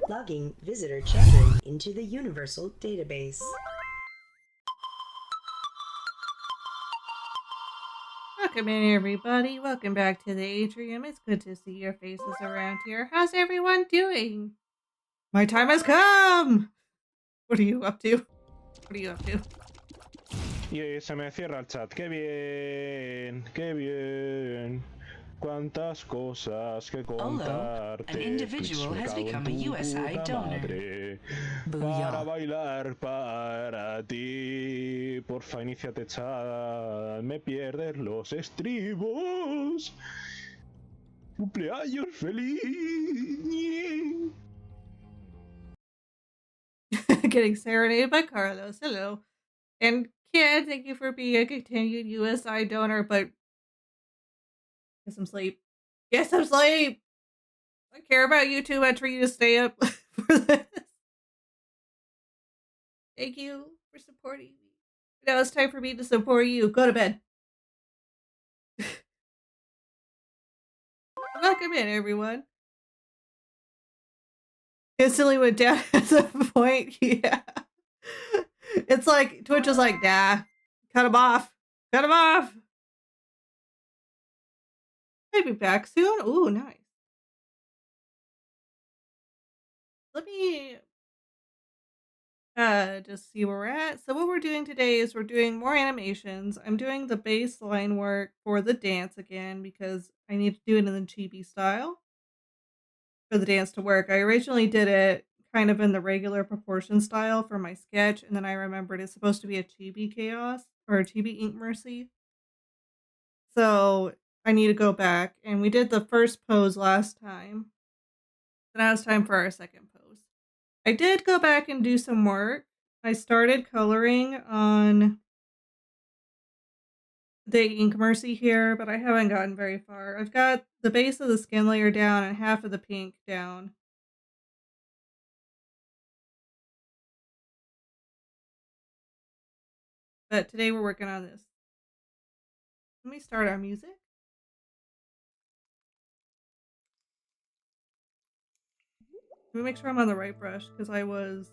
Logging visitor check-in into the Universal Database. Welcome in, everybody. Welcome back to the atrium. It's good to see your faces around here. How's everyone doing? My time has come! What are you up to? What are you up to? Y se me cierra el chat. ¡Qué bien! ¡Qué bien! Cuántas cosas que contarte. an individual Twitch, has me cago en become a tu USI puta donor. madre. Booyah. Para bailar para ti. Porfa, iníciate chat. Me pierdes los estribos. ¡Cumpleaños feliz! Getting serenaded by Carlos. Hello. And Kid, thank you for being a continued USI donor, but get some sleep. Get some sleep! I care about you too much for you to stay up for this. Thank you for supporting me. Now it's time for me to support you. Go to bed. Welcome in, everyone. Instantly went down at some point. Yeah. It's like, Twitch is like, nah, cut him off. Cut him off. Maybe back soon. Ooh, nice. Let me just see where we're at. So what we're doing today is we're doing more animations. I'm doing the baseline work for the dance again because I need to do it in the chibi style for the dance to work. I originally did it kind of in the regular proportion style for my sketch, and then I remembered it's supposed to be a chibi chaos or a chibi ink mercy. So I need to go back, and we did the first pose last time. So now it's time for our second pose. I did go back and do some work. I started coloring on the ink mercy here, but I haven't gotten very far. I've got the base of the skin layer down and half of the pink down. But today we're working on this. Let me start our music. Let me make sure I'm on the right brush because I was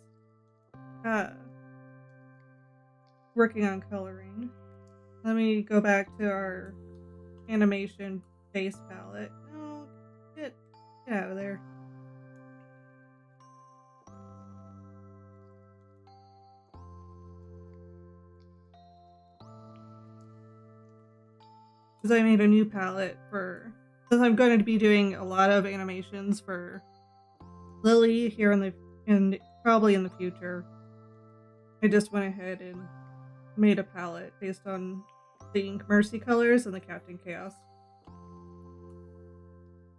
working on coloring. Let me go back to our animation base palette. Oh, get out of there. Because I made a new palette for, because I'm going to be doing a lot of animations for Lily here in probably in the future. I just went ahead and made a palette based on the Ink Mercy colors and the Captain Chaos.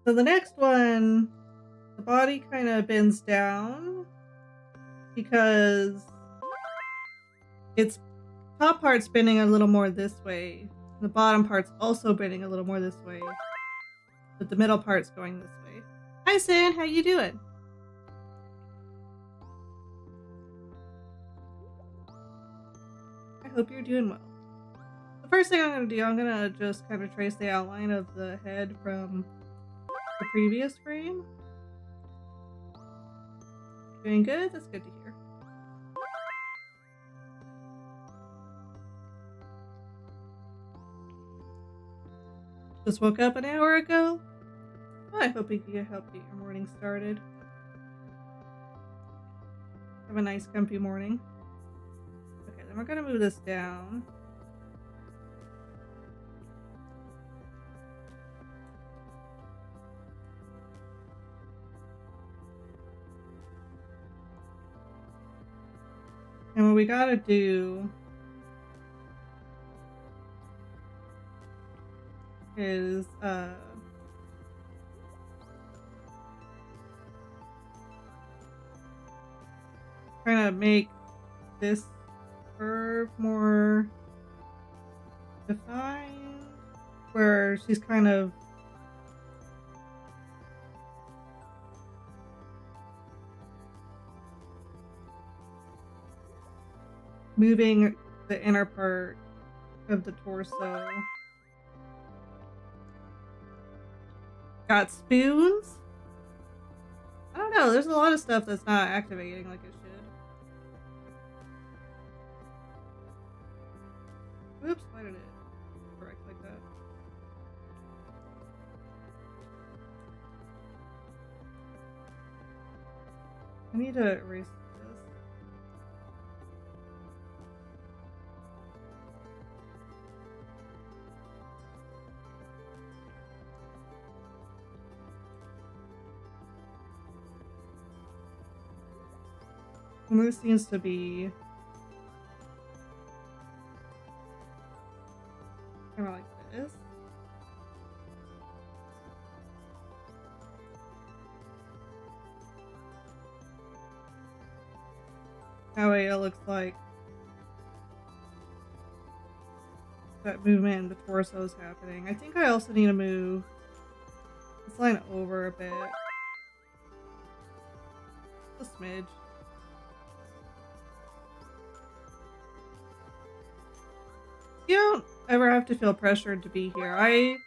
So the next one, the body kind of bends down because its top part's bending a little more this way. The bottom part's also bending a little more this way. But the middle part's going this way. Hi, Sin. How you doing? I hope you're doing well. The first thing I'm going to do, I'm going to just kind of trace the outline of the head from the previous frame. Doing good? That's good to hear. Just woke up an hour ago. Oh, I hope we can help get your morning started. Have a nice comfy morning. Okay, then we're gonna move this down. And what we gotta do is trying to make this curve more defined, where she's kind of moving the inner part of the torso. Got spoons? I don't know, there's a lot of stuff that's not activating like it should. Oops, why did it correct like that? I need to erase this. And this seems to be kind of like this. That way it looks like that movement in the torso is happening. I think I also need to move this line over a bit. A smidge. You don't ever have to feel pressured to be here. I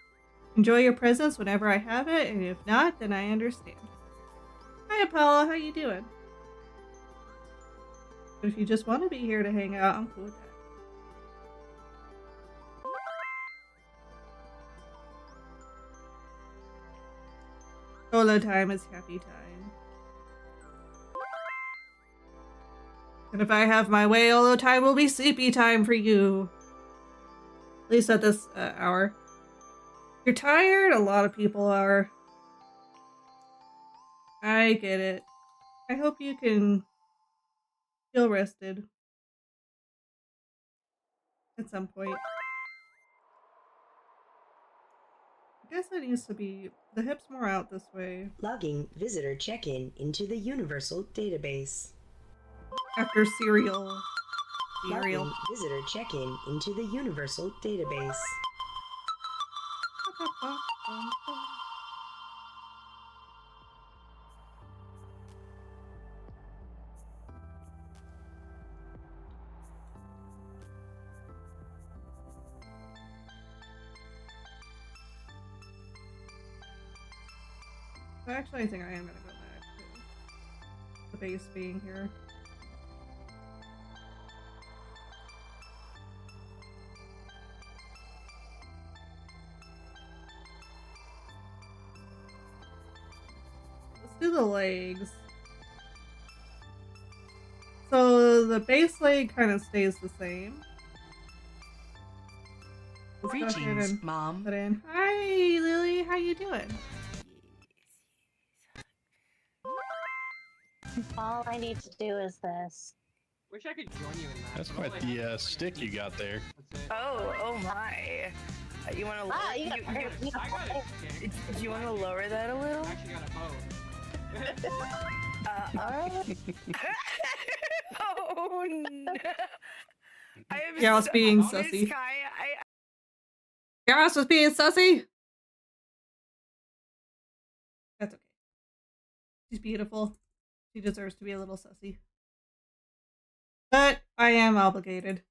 enjoy your presence whenever I have it, and if not, then I understand. Hi Apollo, how you doing? But if you just want to be here to hang out, I'm cool with that. Solo time is happy time. And if I have my way, Olo time will be sleepy time for you. At least at this hour. You're tired? A lot of people are. I get it. I hope you can feel rested. At some point. I guess it needs to be the hips more out this way. Logging visitor check-in into the Universal Database. After cereal. Logging visitor check-in into the Universal Database. Actually, I think I am gonna go back to the base being here. Let's do the legs. So the base leg kind of stays the same. Let's go ahead Greetings, and Mom. put in. Hi, Lily. How you doing? All I need to do is this. Wish I could join you in that. That's quite the stick you got there. Oh my. You want to lower? Ah, you Do you want to lower that a little? I actually got a bow. Alright. Oh no. I am Yeah, I was being Miss sussy. Kai, Yaros was being sussy. That's okay. She's beautiful. She deserves to be a little sussy. But I am obligated.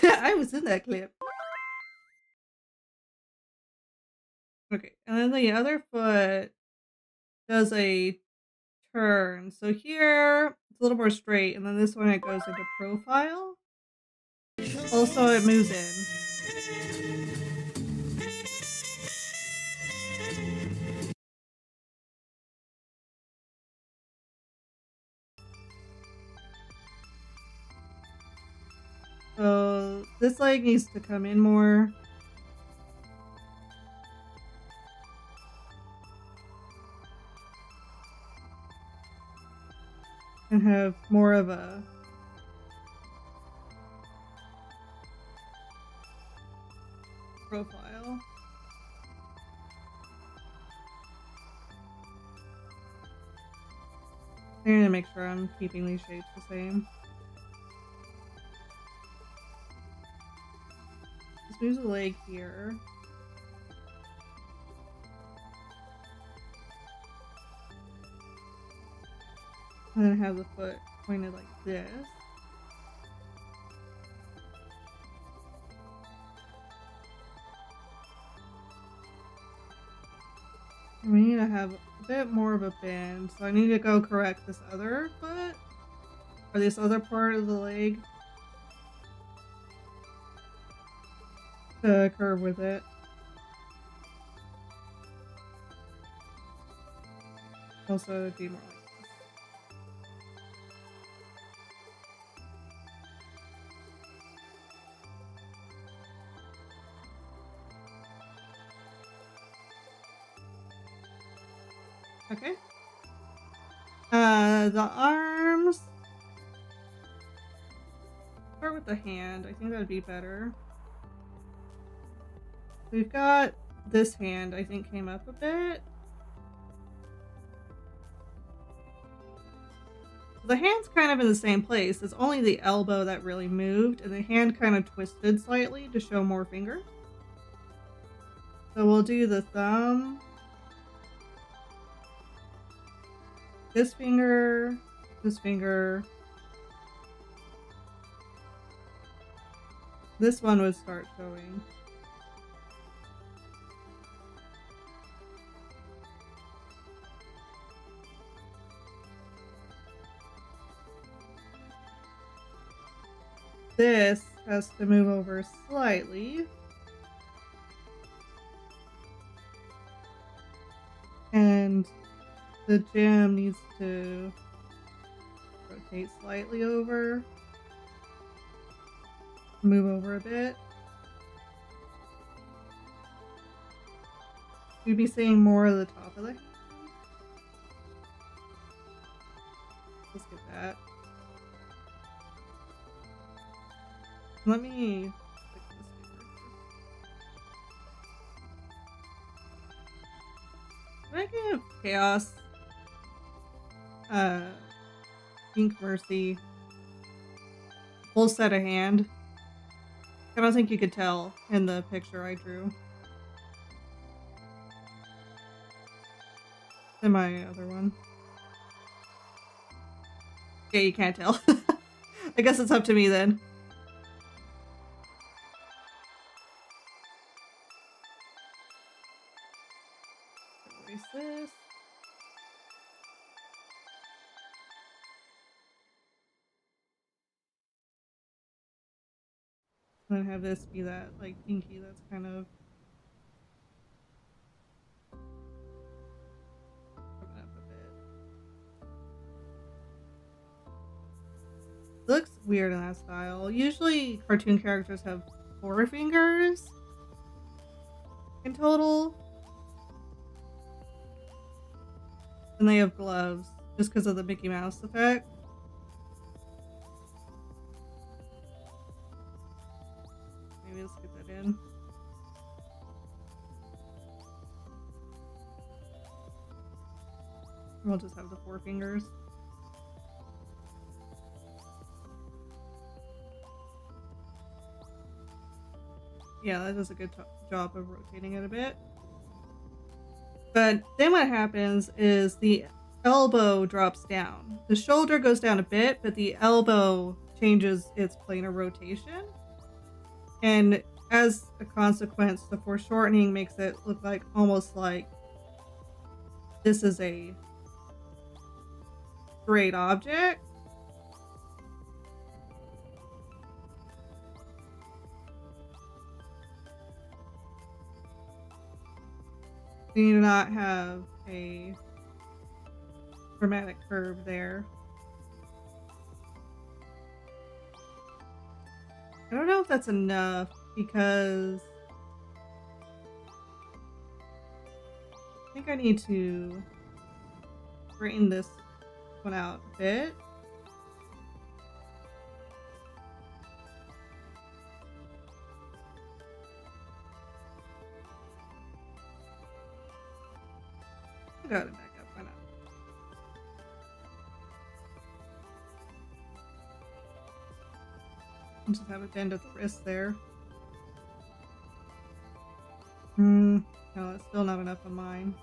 I was in that clip. Okay, and then the other foot does a turn. So here, it's a little more straight, and then this one it goes into profile. Also, it moves in. So this leg needs to come in more. And have more of a profile. I'm gonna make sure I'm keeping these shapes the same. Just move the leg here. And then have the foot pointed like this. We need to have a bit more of a bend, so I need to go correct this other foot, or this other part of the leg, to curve with it. Also, it'd be more like this. Okay. The arms. Start with the hand. I think that'd be better. We've got this hand, I think, came up a bit. The hand's kind of in the same place. It's only the elbow that really moved, and the hand kind of twisted slightly to show more fingers. So we'll do the thumb. This finger. This finger. This one would start showing. This has to move over slightly. And the gem needs to rotate slightly over. Move over a bit. You'd be seeing more of the top of the hand. Let's get that. Let me fix this finger. Can I give Chaos Pink Mercy full set of hand? I don't think you could tell in the picture I drew. In my other one. Yeah, you can't tell. I guess it's up to me then. Erase this. And then have this be that, like, pinky that's kind of coming up a bit. Looks weird in that style. Usually cartoon characters have 4 fingers in total. And they have gloves just because of the Mickey Mouse effect. Maybe let's get that in. We'll just have the 4 fingers. Yeah, that does a good job of rotating it a bit. But then what happens is the elbow drops down. The shoulder goes down a bit, but the elbow changes its plane of rotation. And as a consequence, the foreshortening makes it look like almost like this is a straight object. You do not have a dramatic curve there. I don't know if that's enough because I think I need to straighten this one out a bit. I got it back up, why not? Just have a bend at the wrist there. No, that's still not enough on mine.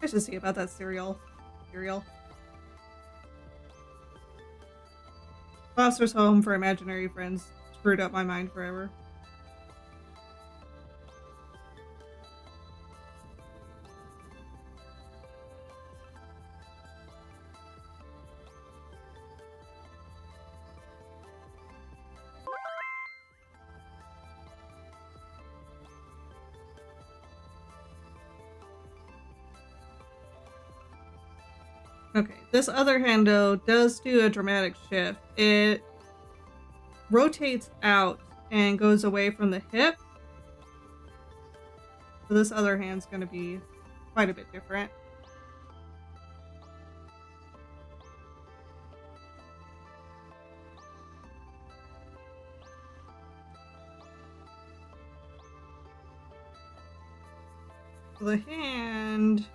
I should see about that cereal. Foster's Home for Imaginary Friends screwed up my mind forever. Okay, this other hand though does do a dramatic shift. It rotates out and goes away from the hip. So this other hand's going to be quite a bit different. So the hand is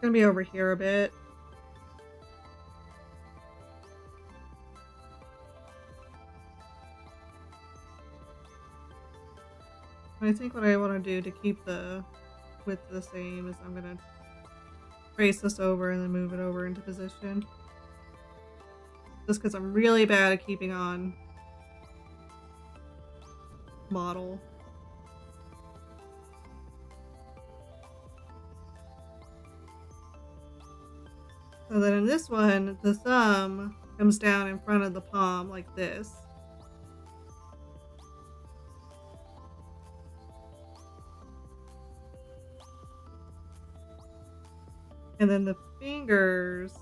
going to be over here a bit. I think what I want to do to keep the width the same is I'm going to trace this over and then move it over into position. Just because I'm really bad at keeping on model. So then in this one, the thumb comes down in front of the palm like this. And then the fingers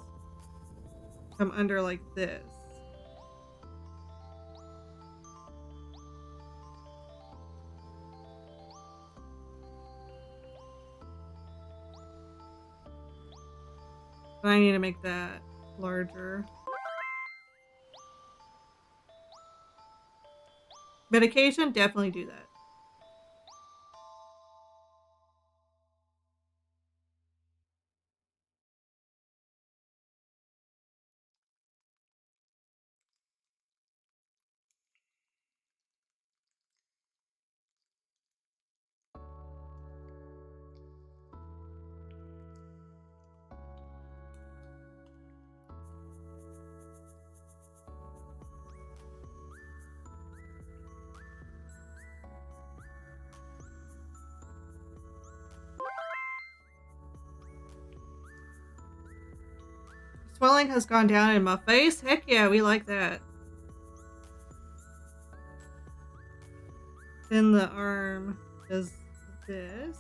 come under like this. I need to make that larger. Medication, definitely do that. Swelling has gone down in my face. Heck yeah, we like that. Then the arm does this.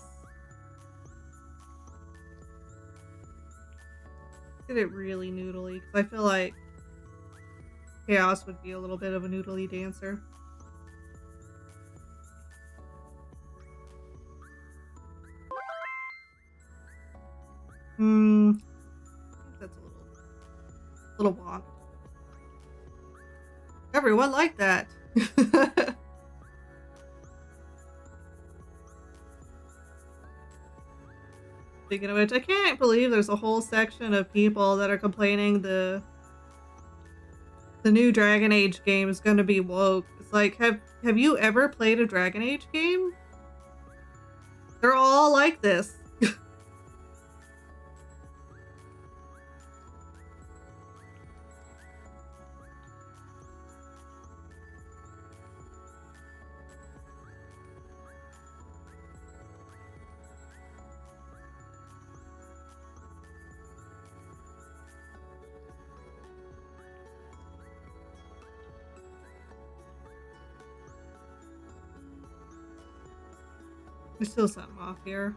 Get it really noodly, because I feel like Chaos would be a little bit of a noodly dancer. I think that's a little wonk. Everyone liked that. Speaking of which, I can't believe there's a whole section of people that are complaining the new Dragon Age game is going to be woke. It's like, have you ever played a Dragon Age game? They're all like this. There's still something off here.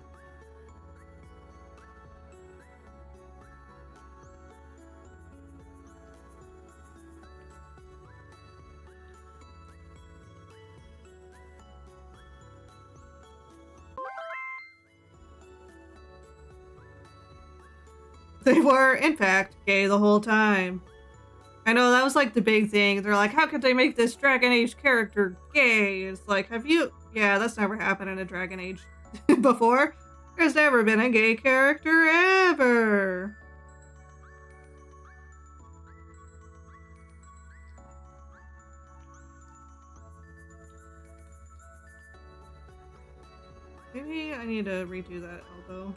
They were, in fact, gay the whole time. I know, that was like the big thing. They're like, how could they make this Dragon Age character gay? It's like, have you... Yeah, that's never happened in a Dragon Age before. There's never been a gay character ever. Maybe I need to redo that elbow.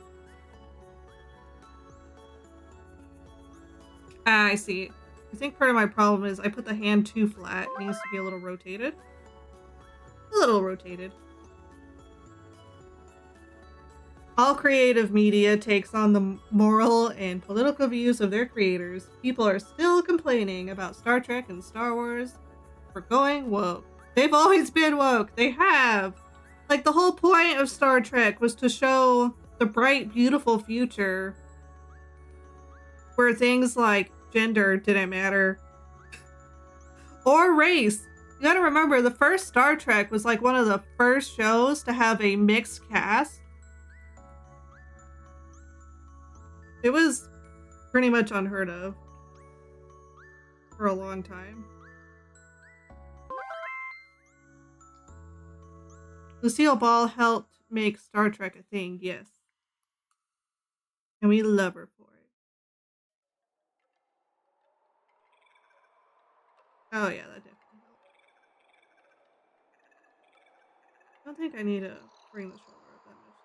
Ah, I see. I think part of my problem is I put the hand too flat. It needs to be a little rotated. A little rotated. All creative media takes on the moral and political views of their creators. People are still complaining about Star Trek and Star Wars for going woke. They've always been woke. They have. Like, the whole point of Star Trek was to show the bright, beautiful future where things like gender didn't matter or race. You gotta remember, the first Star Trek was like one of the first shows to have a mixed cast. It was pretty much unheard of for a long time. Lucille Ball helped make Star Trek a thing, yes. And we love her for it. Oh yeah, that definitely helped. I don't think I need to bring the shoulder up that much.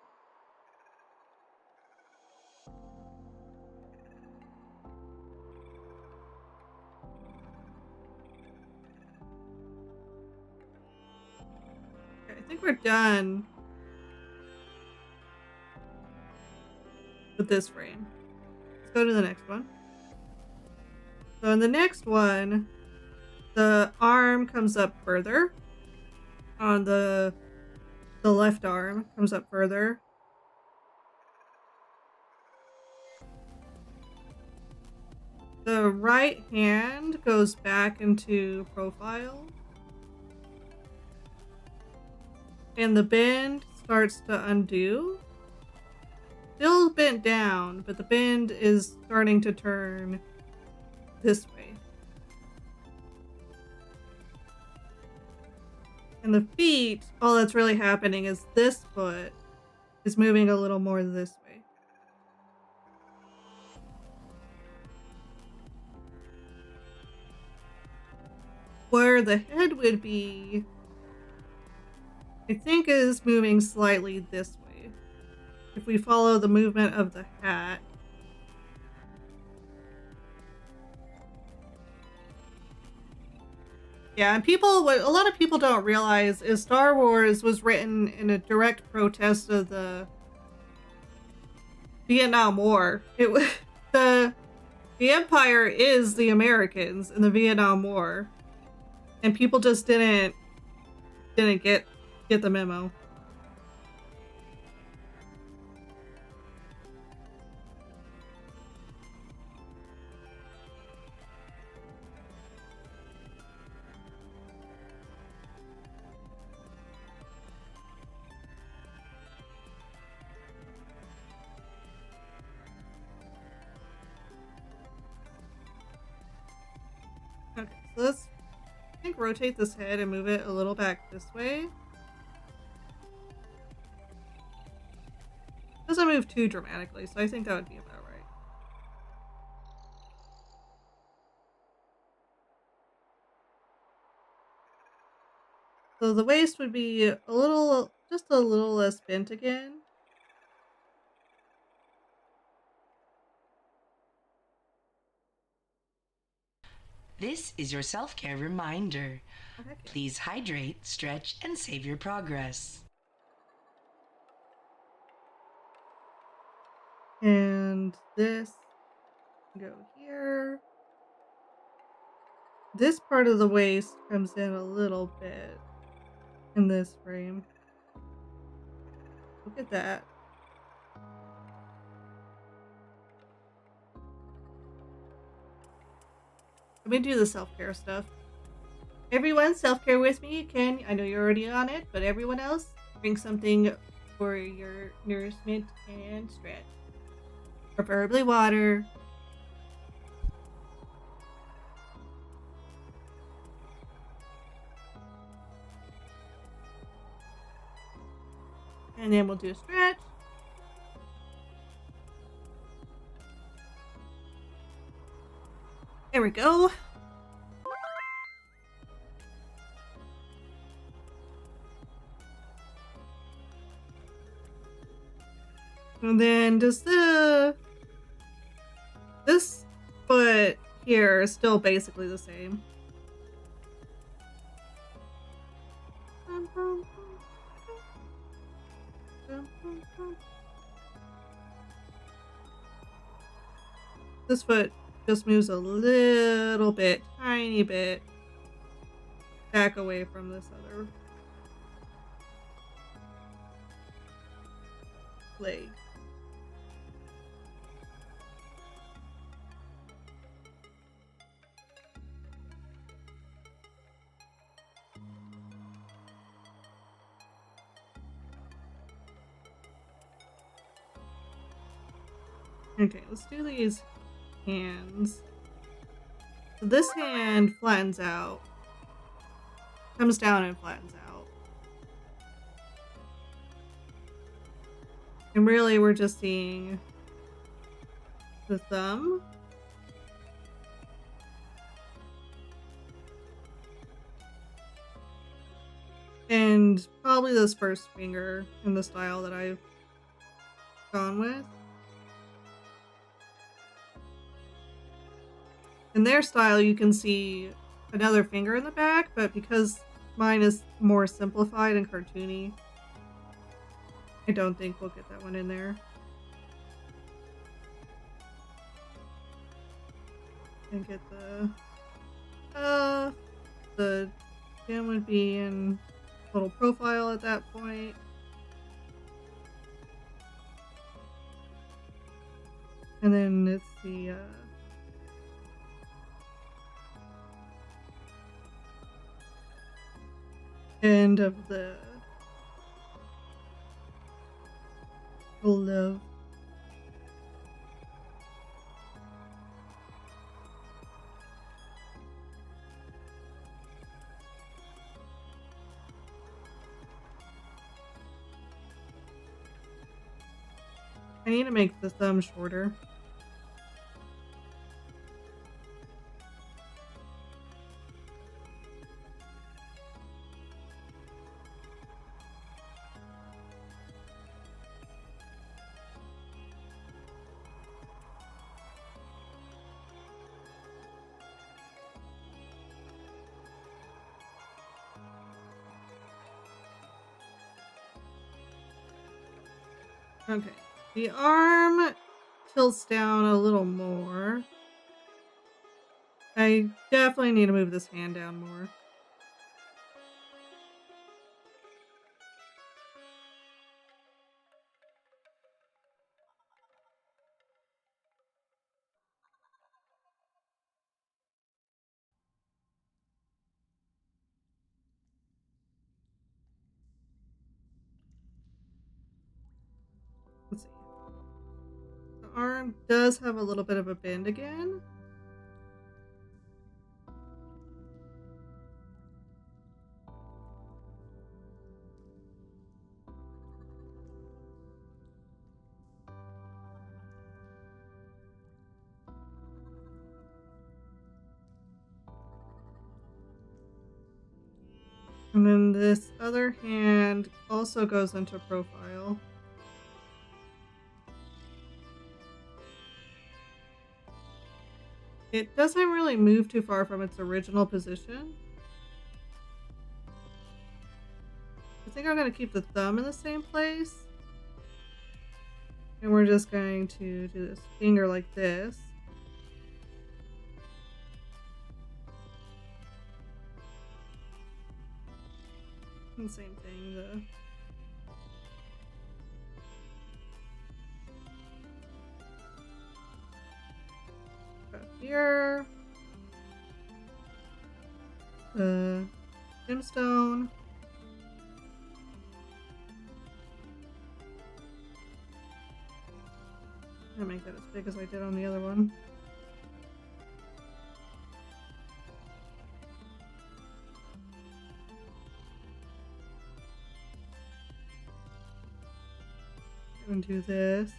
Okay, I think we're done with this frame. Let's go to the next one. So in the next one, the arm comes up further. On the left arm comes up further. The right hand goes back into profile. And the bend starts to undo. Still bent down, but the bend is starting to turn this way. And the feet, all that's really happening is this foot is moving a little more this way. Where the head would be, I think, is moving slightly this way. If we follow the movement of the hat. Yeah, and what a lot of people don't realize is Star Wars was written in a direct protest of the Vietnam War. It was the Empire is the Americans in the Vietnam War, and people just didn't get the memo. Okay, so let's, I think, rotate this head and move it a little back this way. Doesn't move too dramatically, so I think that would be about right. So the waist would be just a little less bent again. This is your self-care reminder. Please hydrate, stretch, and save your progress. And this go here. This part of the waist comes in a little bit in this frame. Look at that. Let me do the self-care stuff. Everyone, self-care with me. Ken, I know you're already on it, but everyone else, drink something for your nourishment and stretch. Preferably water. And then we'll do a stretch. There we go. And then does this foot here is still basically the same. This foot just moves a little bit, tiny bit, back away from this other leg. Okay, let's do these hands. So this hand flattens out. Comes down and flattens out. And really we're just seeing the thumb. And probably this first finger in the style that I've gone with. In their style, you can see another finger in the back, but because mine is more simplified and cartoony, I don't think we'll get that one in there. And get the chin would be in little profile at that point. And then it's the end of the love. I need to make the thumb shorter. Okay. The arm tilts down a little more. I definitely need to move this hand down more. Let's see. The arm does have a little bit of a bend again. And then this other hand also goes into profile. It doesn't really move too far from its original position. I think I'm going to keep the thumb in the same place. And we're just going to do this finger like this. And same thing, the here, the gemstone, I'm gonna make that as big as I did on the other one. And do this.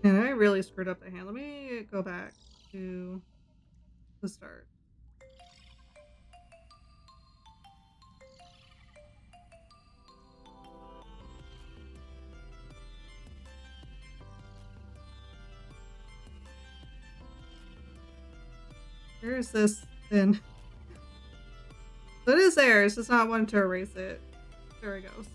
And I really screwed up the hand. Let me go back to the start. Where is this then? So it is there, it's just not wanting to erase it. There it goes.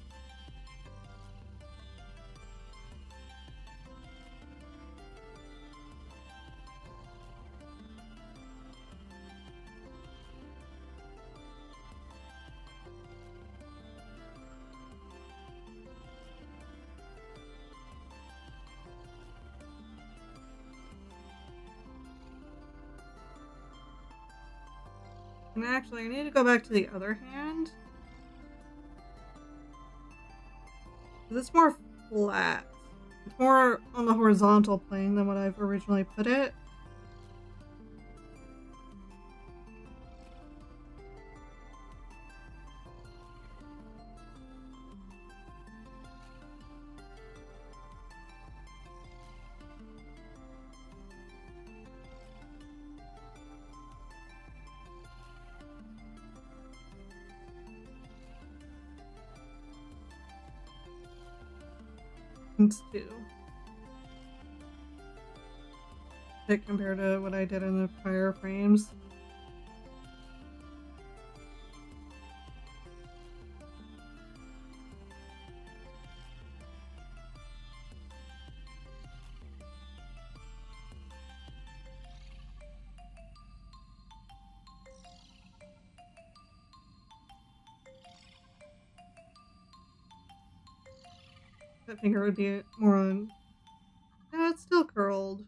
And actually, I need to go back to the other hand. 'Cause it's more flat. It's more on the horizontal plane than what I've originally put it. It's two. Compared to what I did in the prior frames. That finger would be more on. No, it's still curled.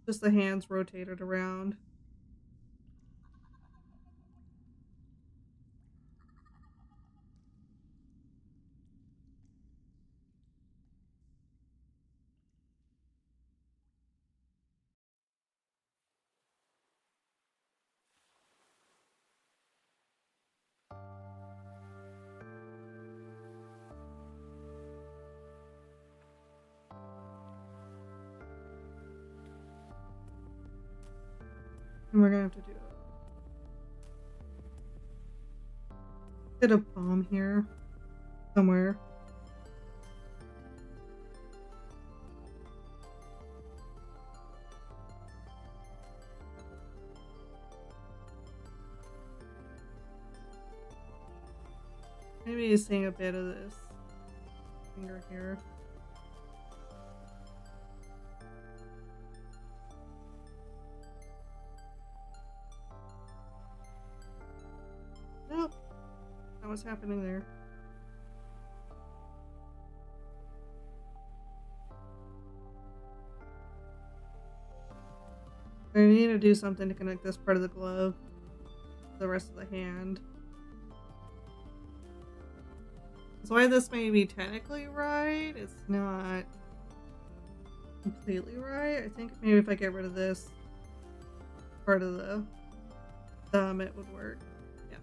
Just the hands rotated around. And we're gonna have to do a bit of palm here somewhere. Maybe seeing a bit of this finger here. Nope. Not what's happening there. I need to do something to connect this part of the glove to the rest of the hand. That's why this may be technically right. It's not completely right. I think maybe if I get rid of this part of the thumb, it would work. Yeah.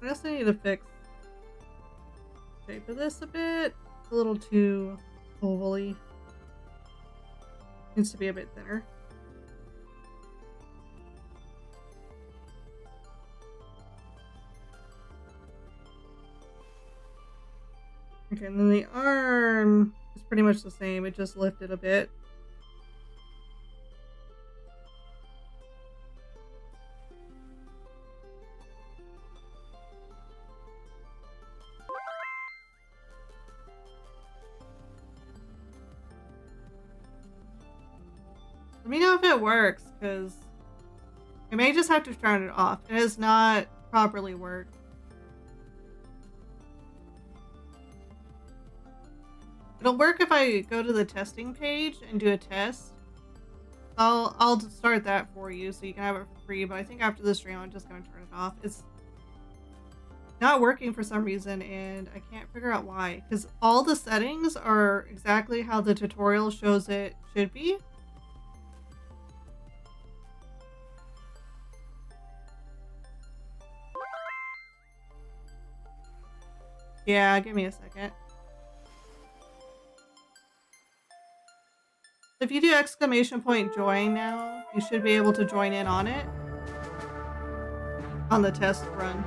I also need to fix the shape of this a bit. It's a little too ovally. Needs to be a bit thinner. Okay, and then the arm is pretty much the same. It just lifted a bit. Let me know if it works, because I may just have to turn it off. It has not properly worked. It'll work if I go to the testing page and do a test. I'll start that for you so you can have it for free, but I think after the stream I'm just going to turn it off. It's not working for some reason and I can't figure out why, because all the settings are exactly how the tutorial shows it should be. Yeah, give me a second. If you do !join now, you should be able to join in on it. On the test run.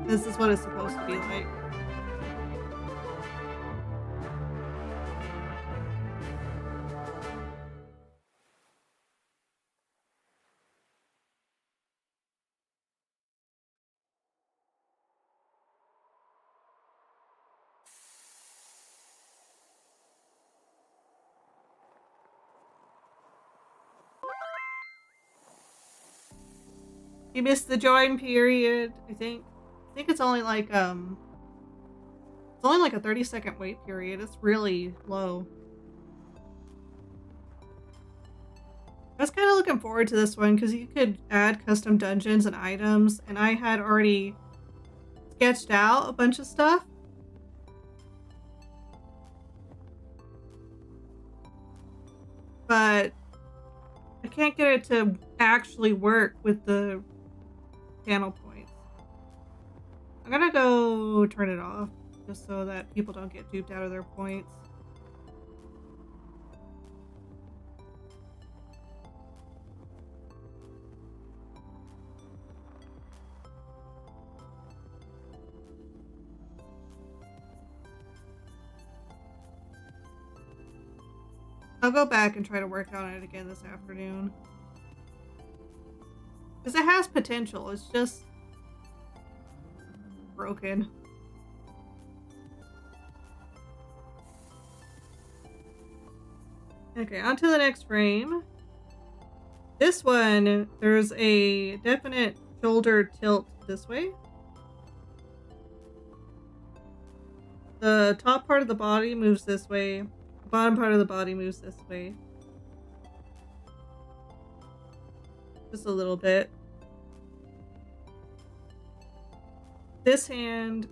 This is what it's supposed to be like. You missed the join period, I think. I think it's only like a 30-second wait period. It's really low. I was kind of looking forward to this one because you could add custom dungeons and items, and I had already sketched out a bunch of stuff. But I can't get it to actually work with the channel points. I'm gonna go turn it off just so that people don't get duped out of their points. I'll go back and try to work on it again this afternoon. Because it has potential, it's just broken. Okay, on to the next frame. This one, there's a definite shoulder tilt this way. The top part of the body moves this way. The bottom part of the body moves this way. Just a little bit. This hand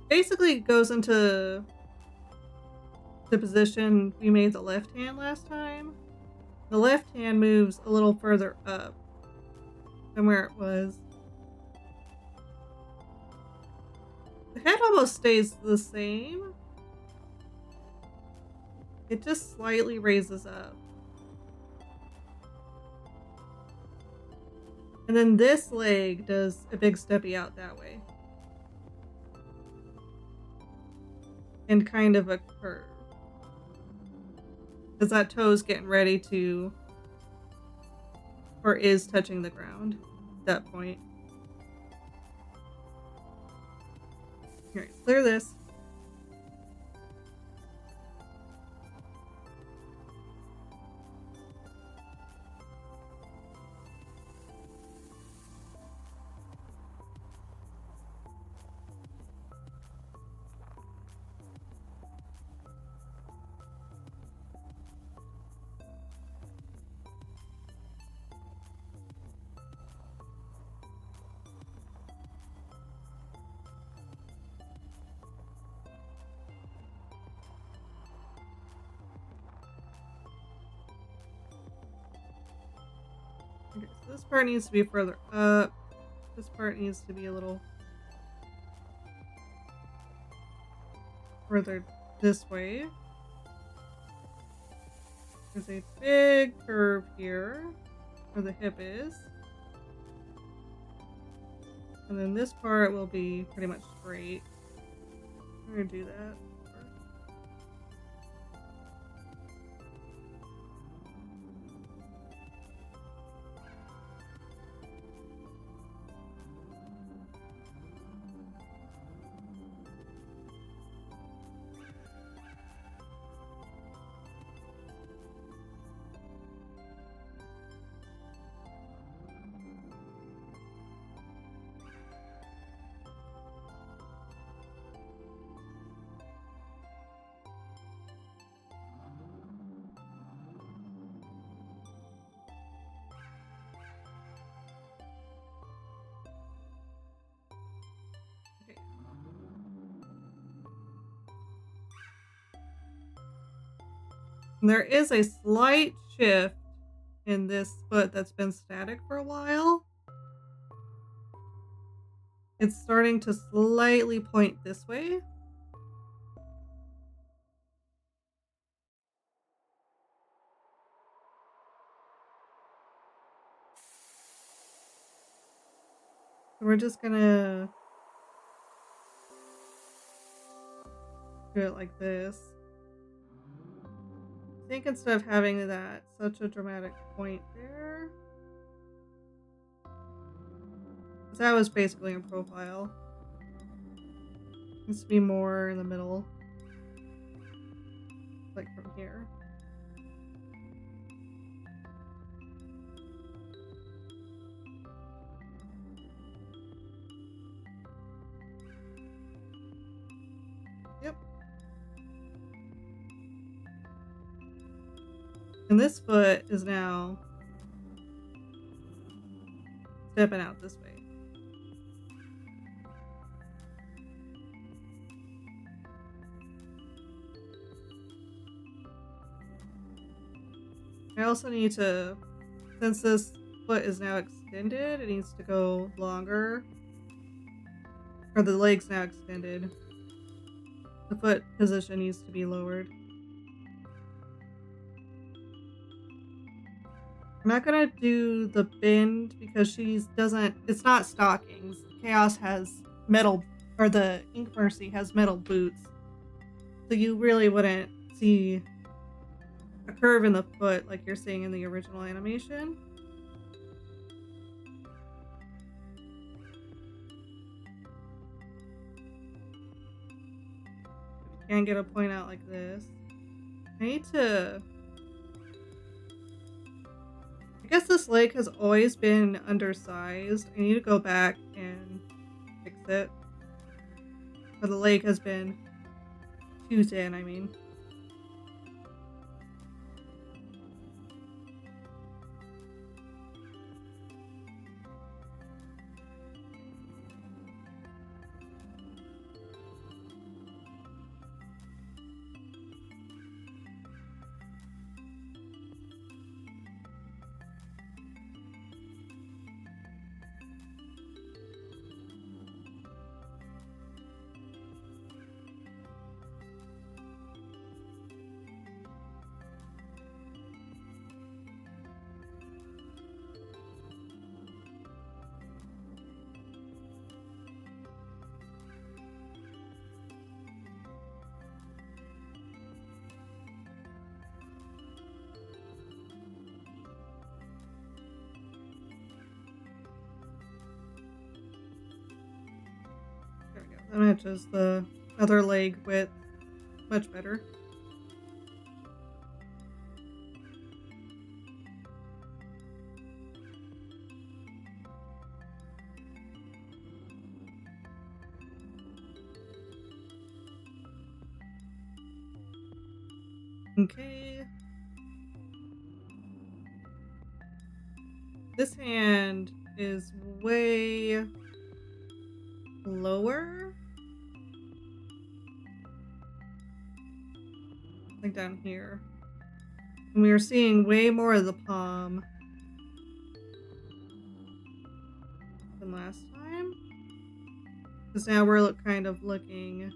basically goes into the position we made the left hand last time. The left hand moves a little further up than where it was. The head almost stays the same. It just slightly raises up. And then this leg does a big steppy out that way. And kind of a curve. Because that toe's getting ready to, or is touching the ground at that point. Here, clear this. Okay, so this part needs to be further up. This part needs to be a little further this way. There's a big curve here where the hip is. And then this part will be pretty much straight. I'm gonna do that. Okay. And there is a slight shift in this foot that's been static for a while. It's starting to slightly point this way. So we're just gonna do it like this. I think instead of having that such a dramatic point there, because that was basically in profile, it needs to be more in the middle, like from here. And this foot is now stepping out this way. I also need to, since this foot is now extended, it needs to go longer. Or the leg's now extended. The foot position needs to be lowered. I'm not gonna do the bend because it's not stockings. Chaos has metal, or the Ink Mercy has metal boots. So you really wouldn't see a curve in the foot like you're seeing in the original animation. You can't get a point out like this. I guess this leg has always been undersized. I need to go back and fix it. Or the leg has been too thin, I mean. There we go. That matches the other leg width much better. Okay. This hand is way lower. Like down here. And we are seeing way more of the palm than last time. Because now we're kind of looking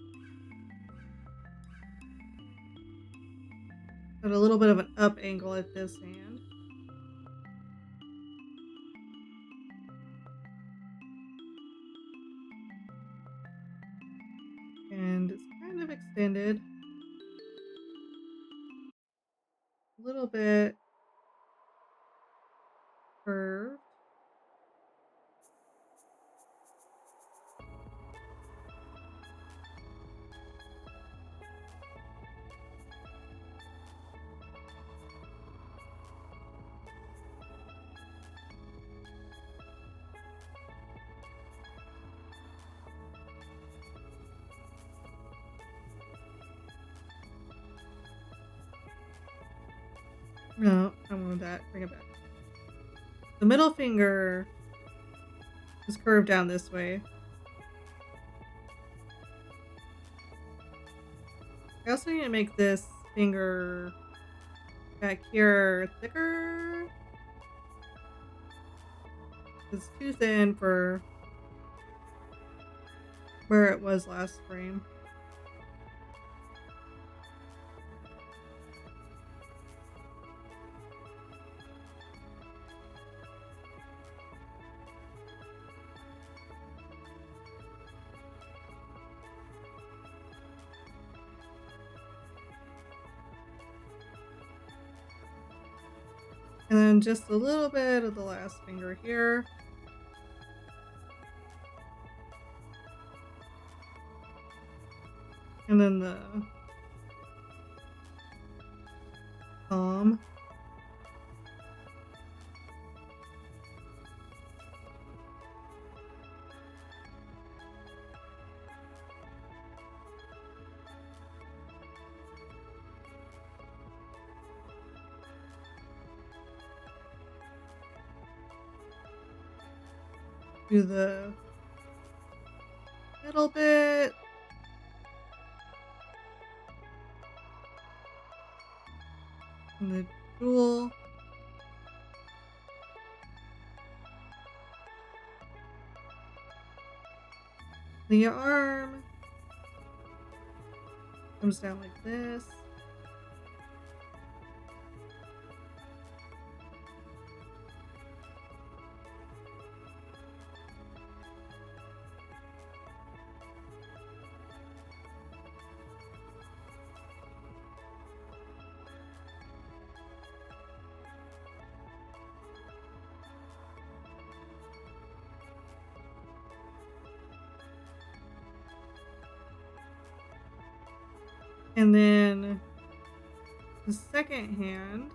at a little bit of an up angle at this hand. And it's kind of extended. A little bit curved. No, I don't want that. Bring it back. The middle finger is curved down this way. I also need to make this finger back here thicker. It's too thin for where it was last frame. And then just a little bit of the last finger here. And then the palm. do the middle bit. And the jewel. The arm comes down like this. And then the second hand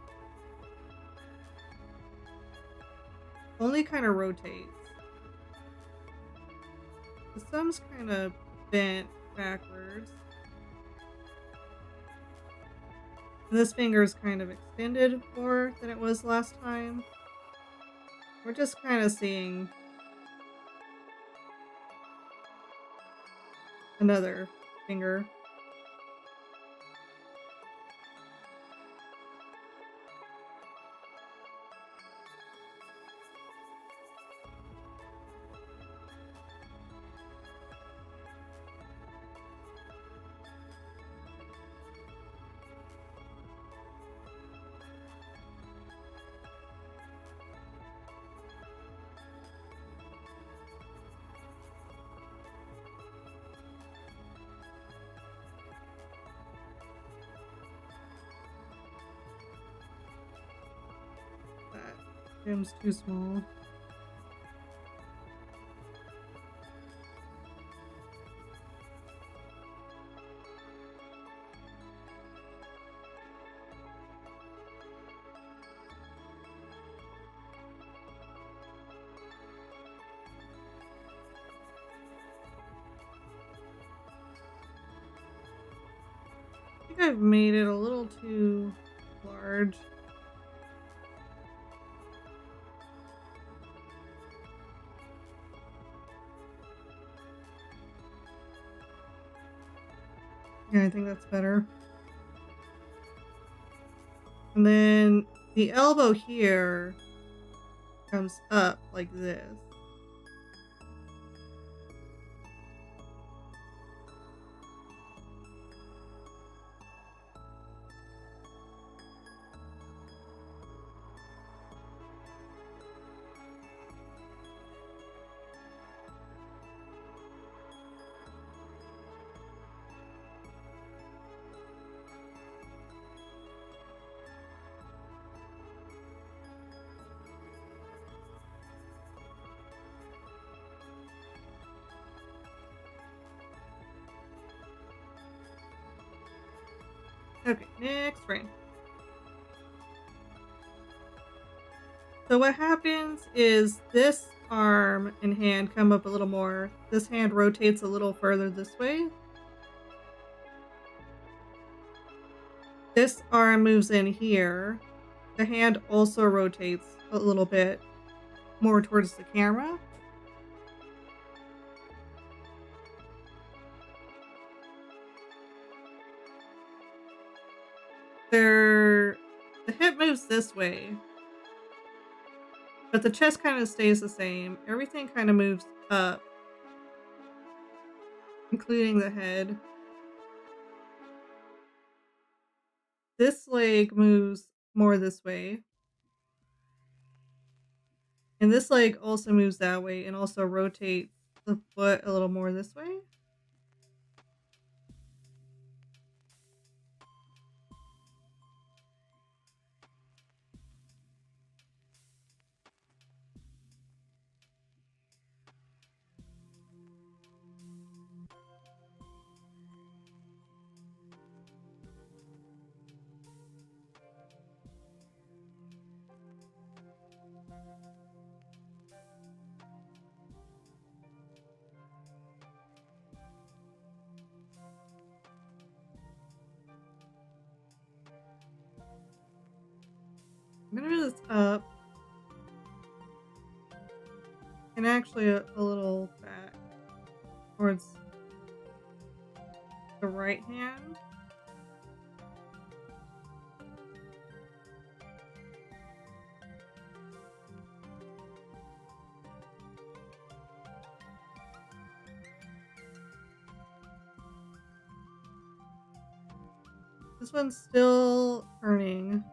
only kind of rotates. The thumb's kind of bent backwards. And this finger is kind of extended more than it was last time. We're just kind of seeing another finger. That seems too small. I think I've made it a little too large. Yeah, I think that's better. And then the elbow here comes up like this. Okay, next frame. So what happens is this arm and hand come up a little more. This hand rotates a little further this way. This arm moves in here. The hand also rotates a little bit more towards the camera. The hip moves this way, but the chest kind of stays the same. Everything kind of moves up, including the head. This leg moves more this way. And this leg also moves that way and also rotates the foot a little more this way. I'm gonna move this up. And And actually a little back towards the right hand. This one's still turning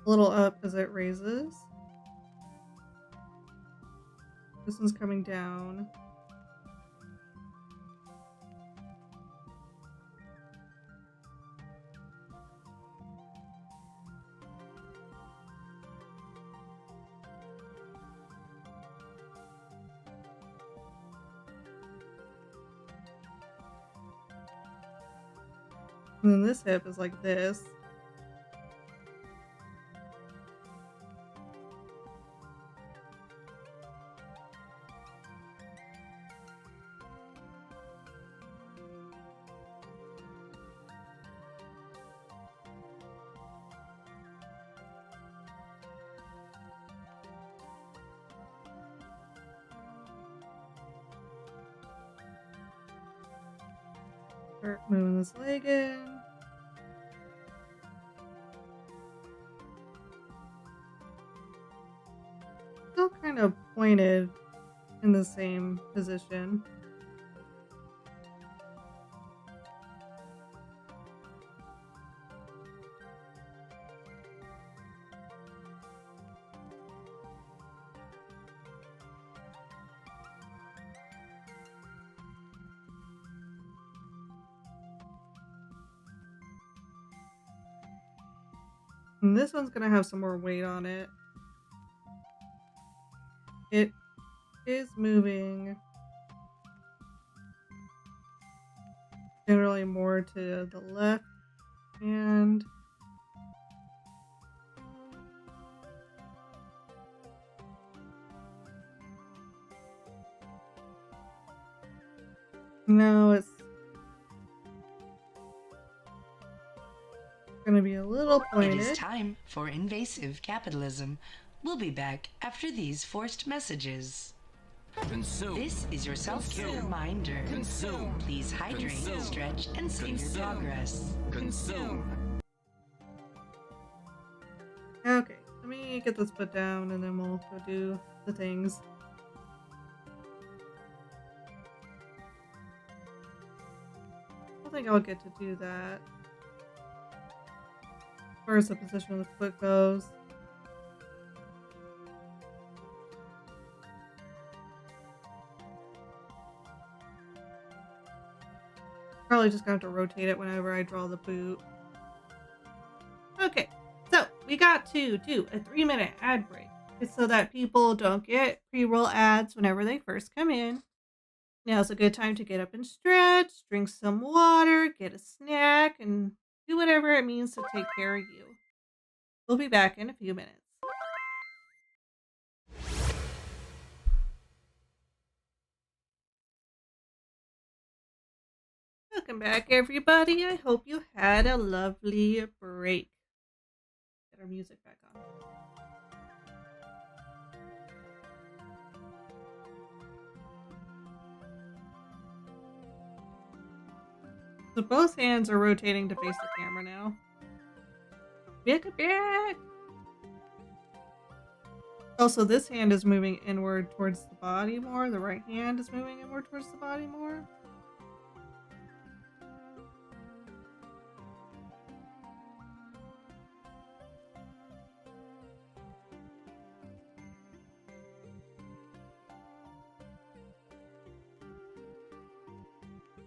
a little up as it raises. This one's coming down. And then this hip is like this. Start moving this leg in. Still kind of pointed in the same position. And this one's gonna have some more weight on it. It is moving generally more to the left hand. No, it's gonna be a little It is pointed. time for invasive capitalism. We'll be back after these forced messages. Consume. This is your self-care reminder. Consume. Please hydrate, Consume. stretch, and save your Consume. progress. Consume. Okay, let me get this put down and then we'll go do the things. I don't think I'll get to do that. As far as the position of the foot goes. Probably just gonna have to rotate it whenever I draw the boot. Okay, so we got to do a 3-minute ad break. It's so that people don't get pre-roll ads whenever they first come in. Now's a good time to get up and stretch, drink some water, get a snack, and do whatever it means to take care of you. We'll be back in a few minutes. Welcome back, everybody. I hope you had a lovely break. Get our music back on. So both hands are rotating to face the camera now. Back. Also, this hand is moving inward towards the body more. The right hand is moving inward towards the body more.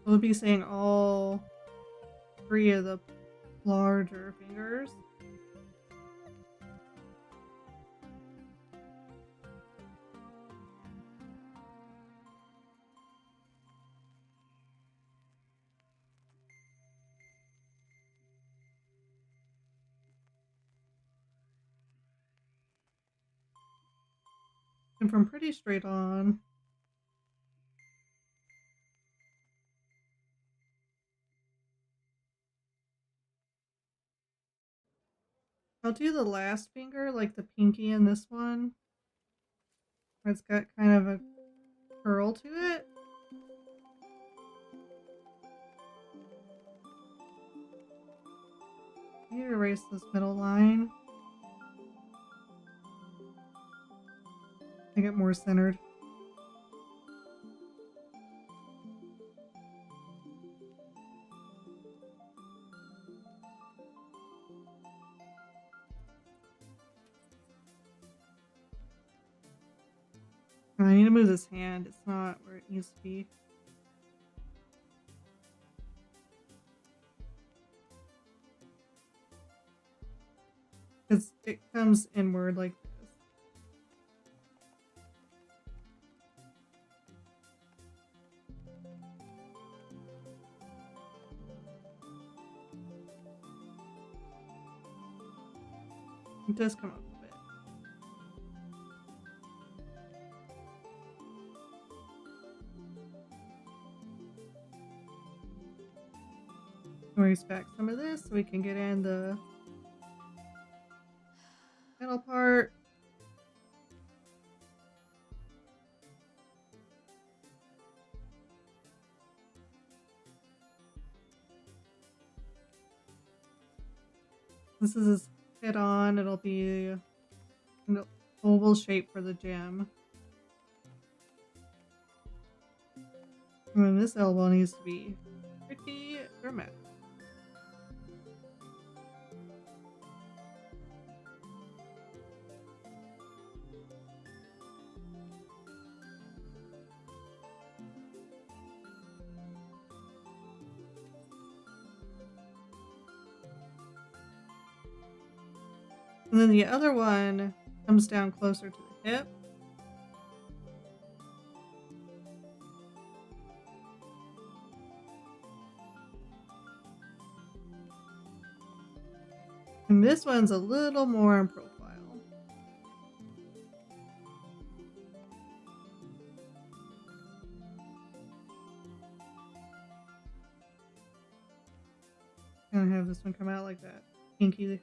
We'll be saying all 3 of the larger fingers. And from pretty straight on. I'll do the last finger, like the pinky in this one. It's got kind of a curl to it. I need to erase this middle line. Make it more centered. I need to move this hand. It's not where it needs to be. Because it comes inward like this. It does come up a bit. Erase back some of this so we can get in the middle part. This is his head on. It'll be an oval shape for the gem. And then this elbow needs to be pretty dramatic. And then the other one comes down closer to the hip. And this one's a little more in profile. Gonna have this one come out like that. Pinky.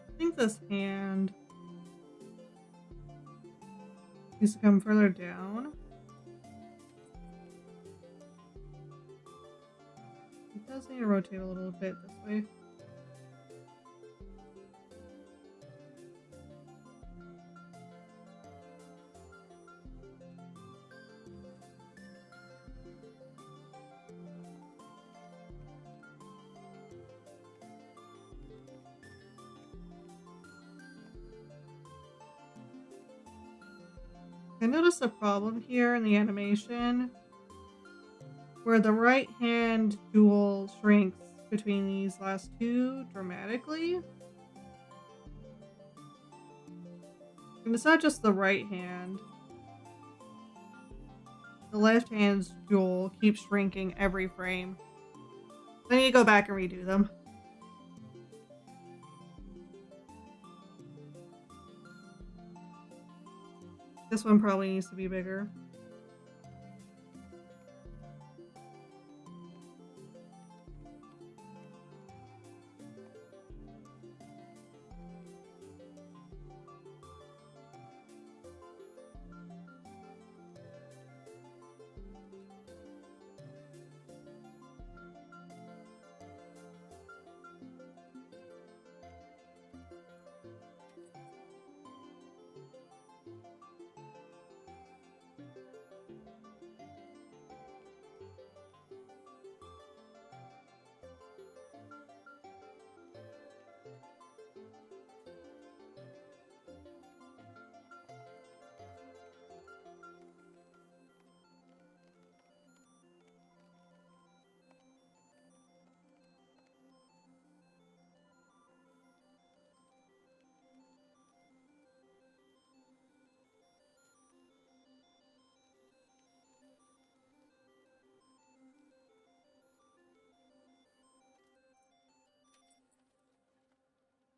I think this hand needs to come further down. It does need to rotate a little bit this way. I noticed a problem here in the animation where the right hand jewel shrinks between these last two dramatically. And it's not just the right hand. The left hand's jewel keeps shrinking every frame. I need to go back and redo them. This one probably needs to be bigger.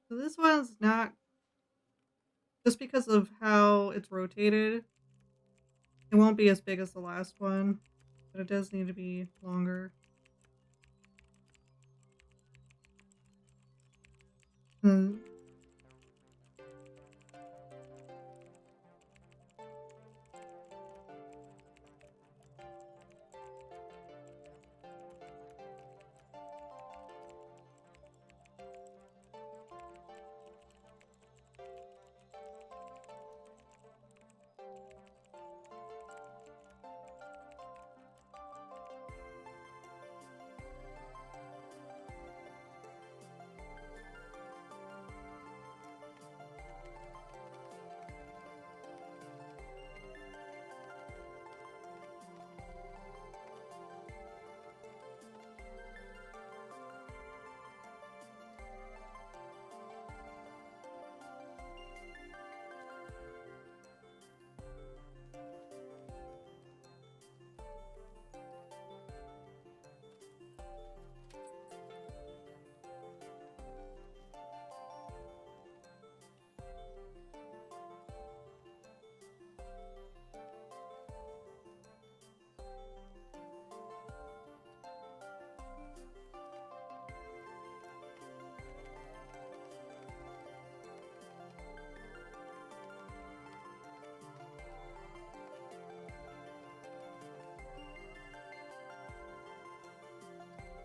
So this one's not, just because of how it's rotated, it won't be as big as the last one, but it does need to be longer. Hmm.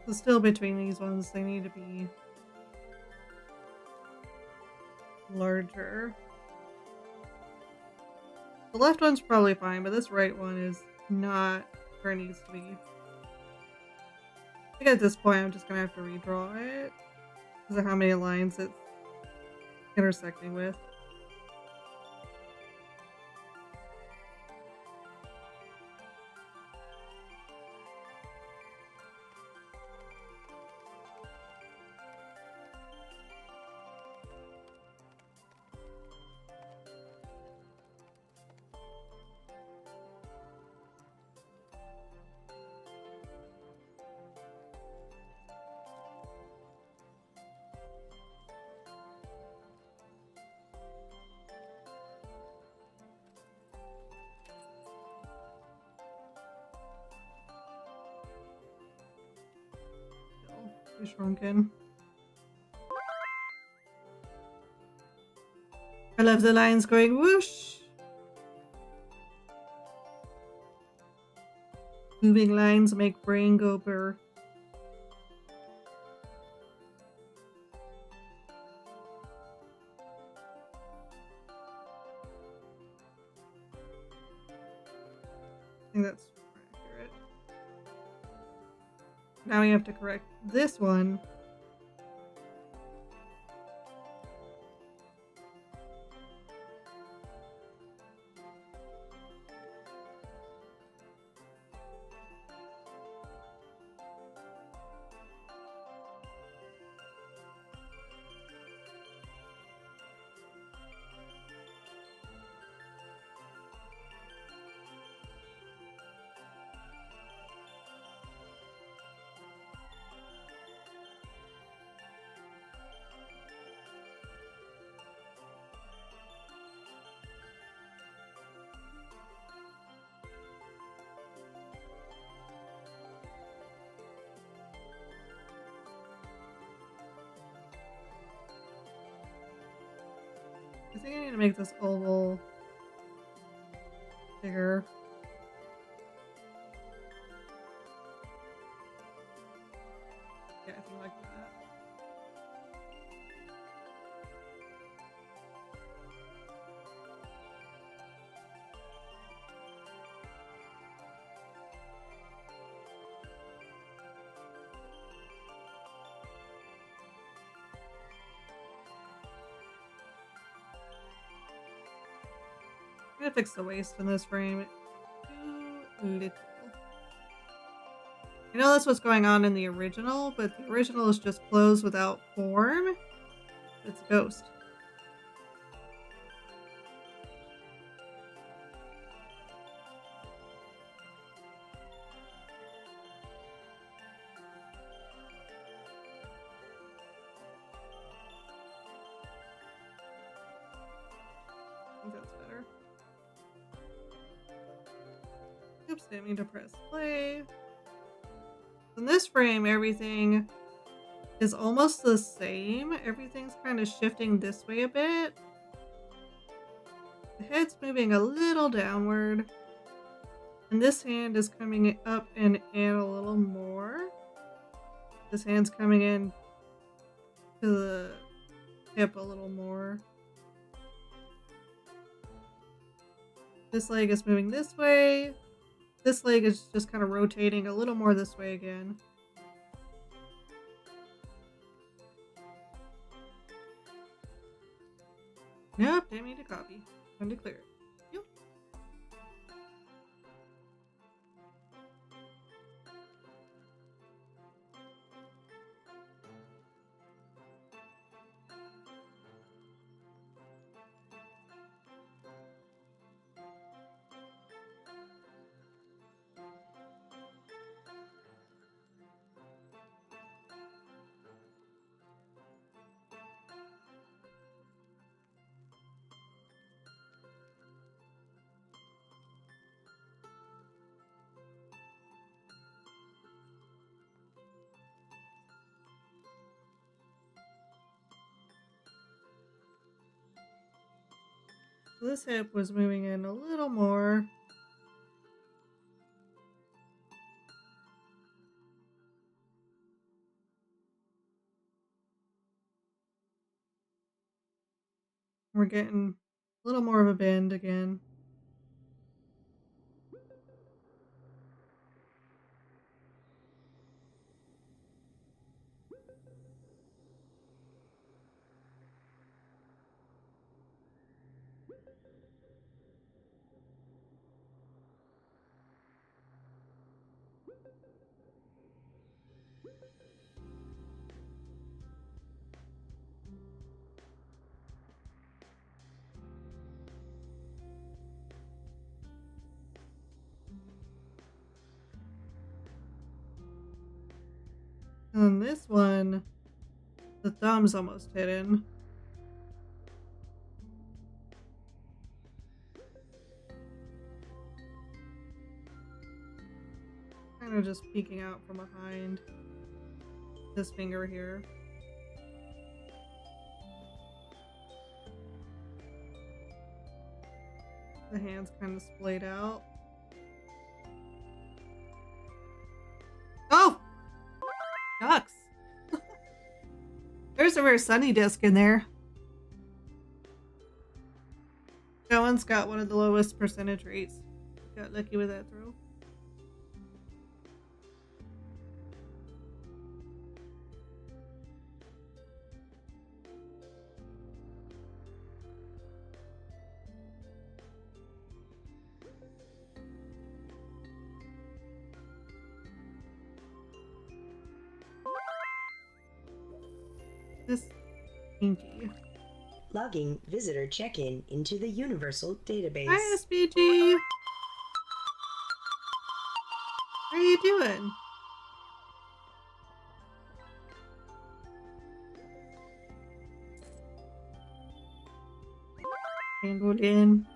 So still between these ones, they need to be larger. The left one's probably fine, but this right one is not where it needs to be. I think at this point I'm just gonna have to redraw it because of how many lines it's intersecting with. Too shrunken. I love the lines going whoosh. Moving lines make brain go burr. I think that's accurate. Now we have to correct this one. I think I need to make this oval bigger. Yeah, I think like that. I'm gonna fix the waist in this frame. Too little. I know that's what's going on in the original, but the original is just clothes without form. It's a ghost. think that's better. Oops, didn't mean to press play. In this frame, everything is almost the same. Everything's kind of shifting this way a bit. The head's moving a little downward. And this hand is coming up and in a little more. This hand's coming in to the hip a little more. This leg is moving this way. This leg is just kind of rotating a little more this way again. Nope, didn't mean to copy. Time to clear it. Yep. This hip was moving in a little more. We're getting a little more of a bend again. And this one, the thumb's almost hidden. Kind of just peeking out from behind this finger here. The hand's kind of splayed out. Oh! Shucks. There's a rare Sunny disc in there. That one's got one of the lowest percentage rates. Got lucky with that throw. This pinky. Logging visitor check-in into the Universal Database. Hi, SBG. How are you doing? Pangolin.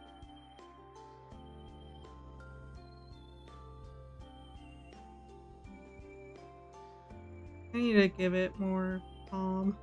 I need to give it more calm.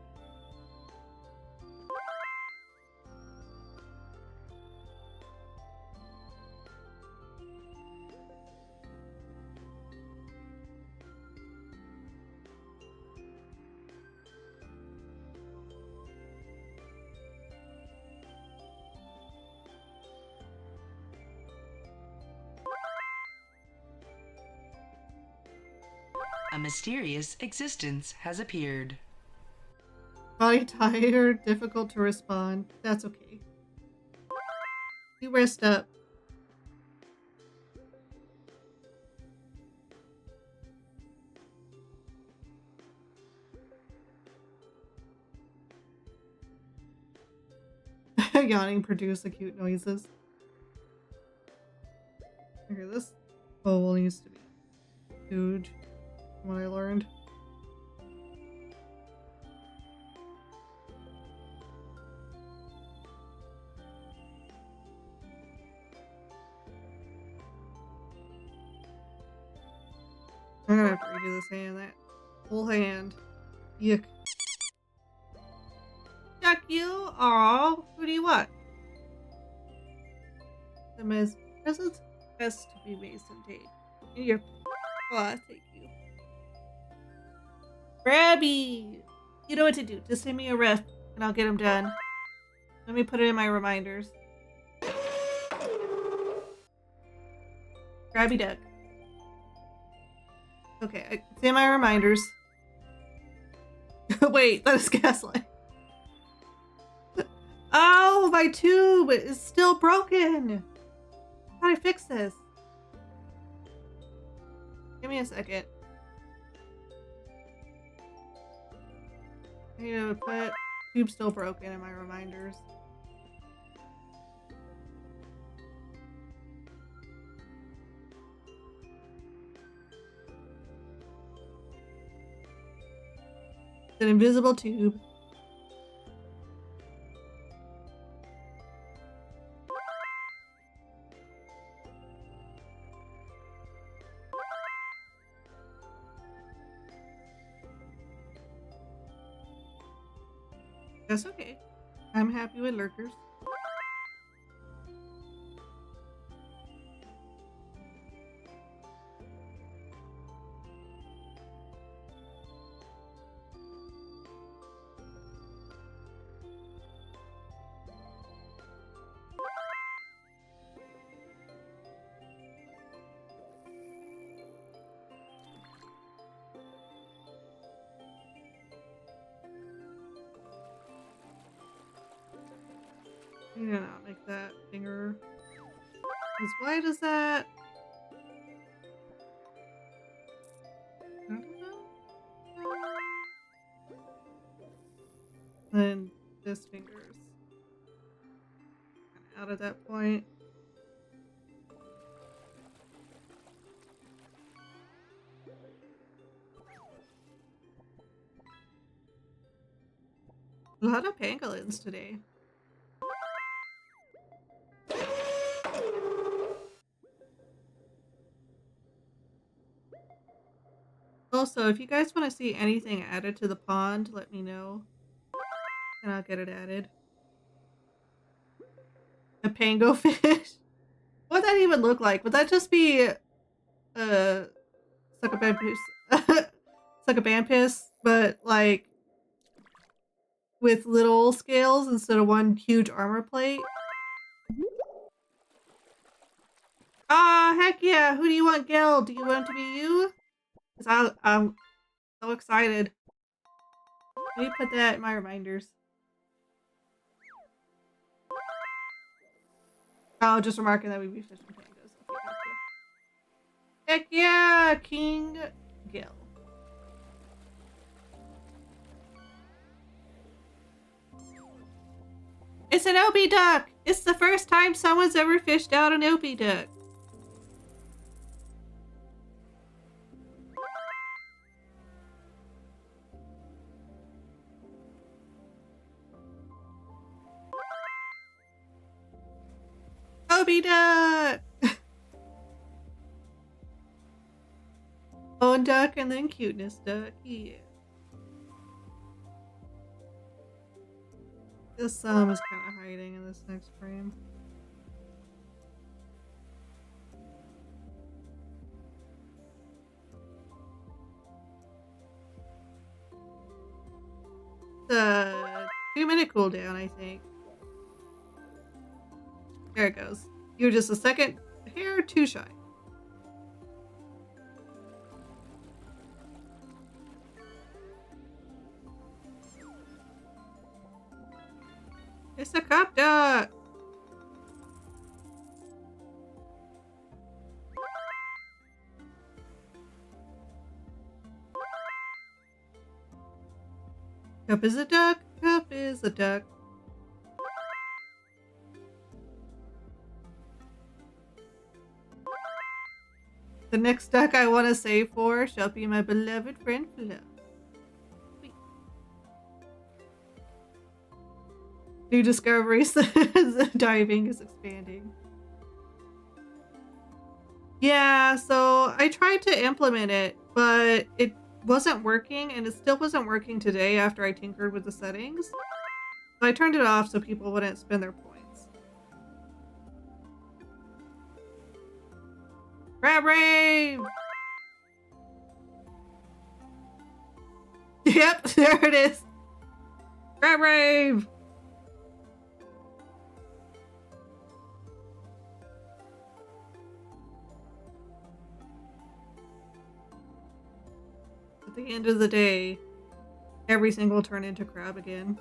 A mysterious existence has appeared. Body tired, difficult to respond. That's okay. You rest up. Yawning produce acute noises. Okay, this bowl needs to be huge. From what I learned. I'm gonna have to redo this hand. That whole hand. Yuck. Yuck you! Aw, who do you want? The present has to be Mason Tate. In your aw, thank you. Grabby! You know what to do. Just send me a ref and I'll get them done. Let me put it in my reminders. Grabby duck. Okay, it's in my reminders. Wait, that is Gaslight. Oh, my tube is still broken. How do I fix this? Give me a second. I need to put tube still broken in my reminders. It's an invisible tube. That's okay. I'm happy with lurkers. You know, not make that finger as wide as that. I don't know. Then this finger's kind of out at that point. A lot of pangolins today. Also, if you guys want to see anything added to the pond, let me know. And I'll get it added. A pango fish? What would that even look like? Would that just be succobampus? Succobampus, but like with little scales instead of one huge armor plate? Ah, heck yeah! Who do you want, Gil? Do you want it to be you? Because I'm so excited. Let me put that in my reminders. Oh, just remarking that we'd be fishing pangos. Okay, gotcha. Heck yeah, King Gil. It's an Opie duck! It's the first time someone's ever fished out an Opie duck. Opie duck! Bone duck and then cuteness duck, yeah. This is kind of hiding in this next frame. It's a 2-minute cooldown, I think. There it goes. You're just a second hair too shy. It's a cop duck! Cup is a duck, cup is a duck. The next duck I want to save for shall be my beloved friend Flo. New discoveries. The diving is expanding. Yeah, so I tried to implement it but it wasn't working, and it still wasn't working today after I tinkered with the settings. So I turned it off so people wouldn't spend their points. Crab rave! Yep, there it is. Crab rave! At the end of the day, everything will turn into crab again.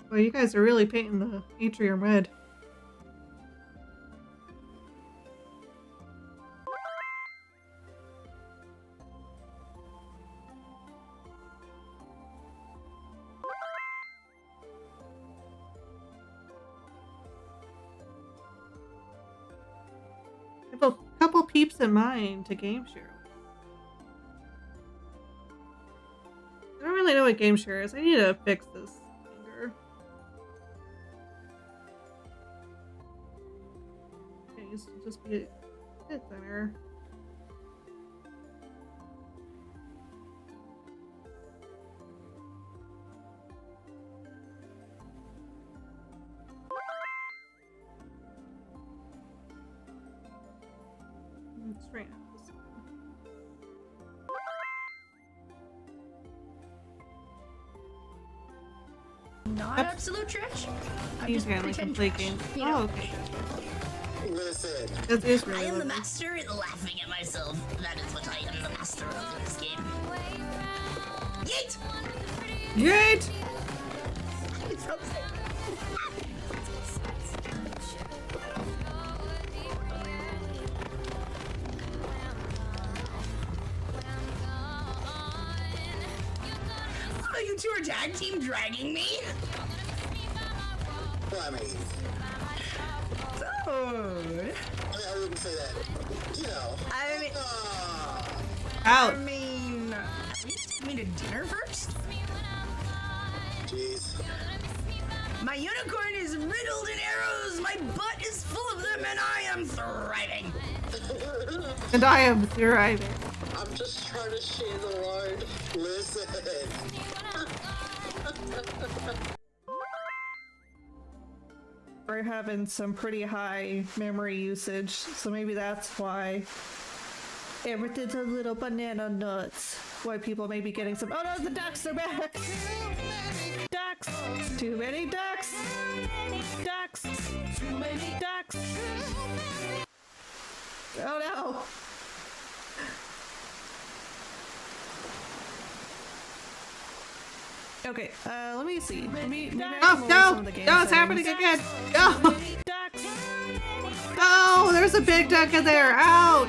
Well, you guys are really painting the atrium red. I have a couple peeps in mind to game share. I don't really know what game share is. I need to fix this finger. It used to just be a bit thinner. Let's try this one. Not Yep. absolute trash. He's apparently can play games. You know. Oh, okay. Listen. That is really I am the lovely. master at laughing at myself. That is what I am the master of in this game. Yeet! Yeet! I'm frozen. Oh, you two are tag team dragging me? Well, I mean, Dude. I wouldn't say that. You know. I mean, Out! will you take me to dinner first? Jeez. My unicorn is riddled in arrows, my butt is full of them, and I am thriving. And I am thriving. I'm just trying to share the Lord. Listen. We're having some pretty high memory usage, so maybe that's why everything's a little banana nuts. Why people may be getting some. Oh no, the ducks are back! Ducks! Too many ducks! Ducks! Too many ducks! Oh no! Okay, let me see. Oh no! No, it's happening again! No! No! There's a big duck in there! Ouch!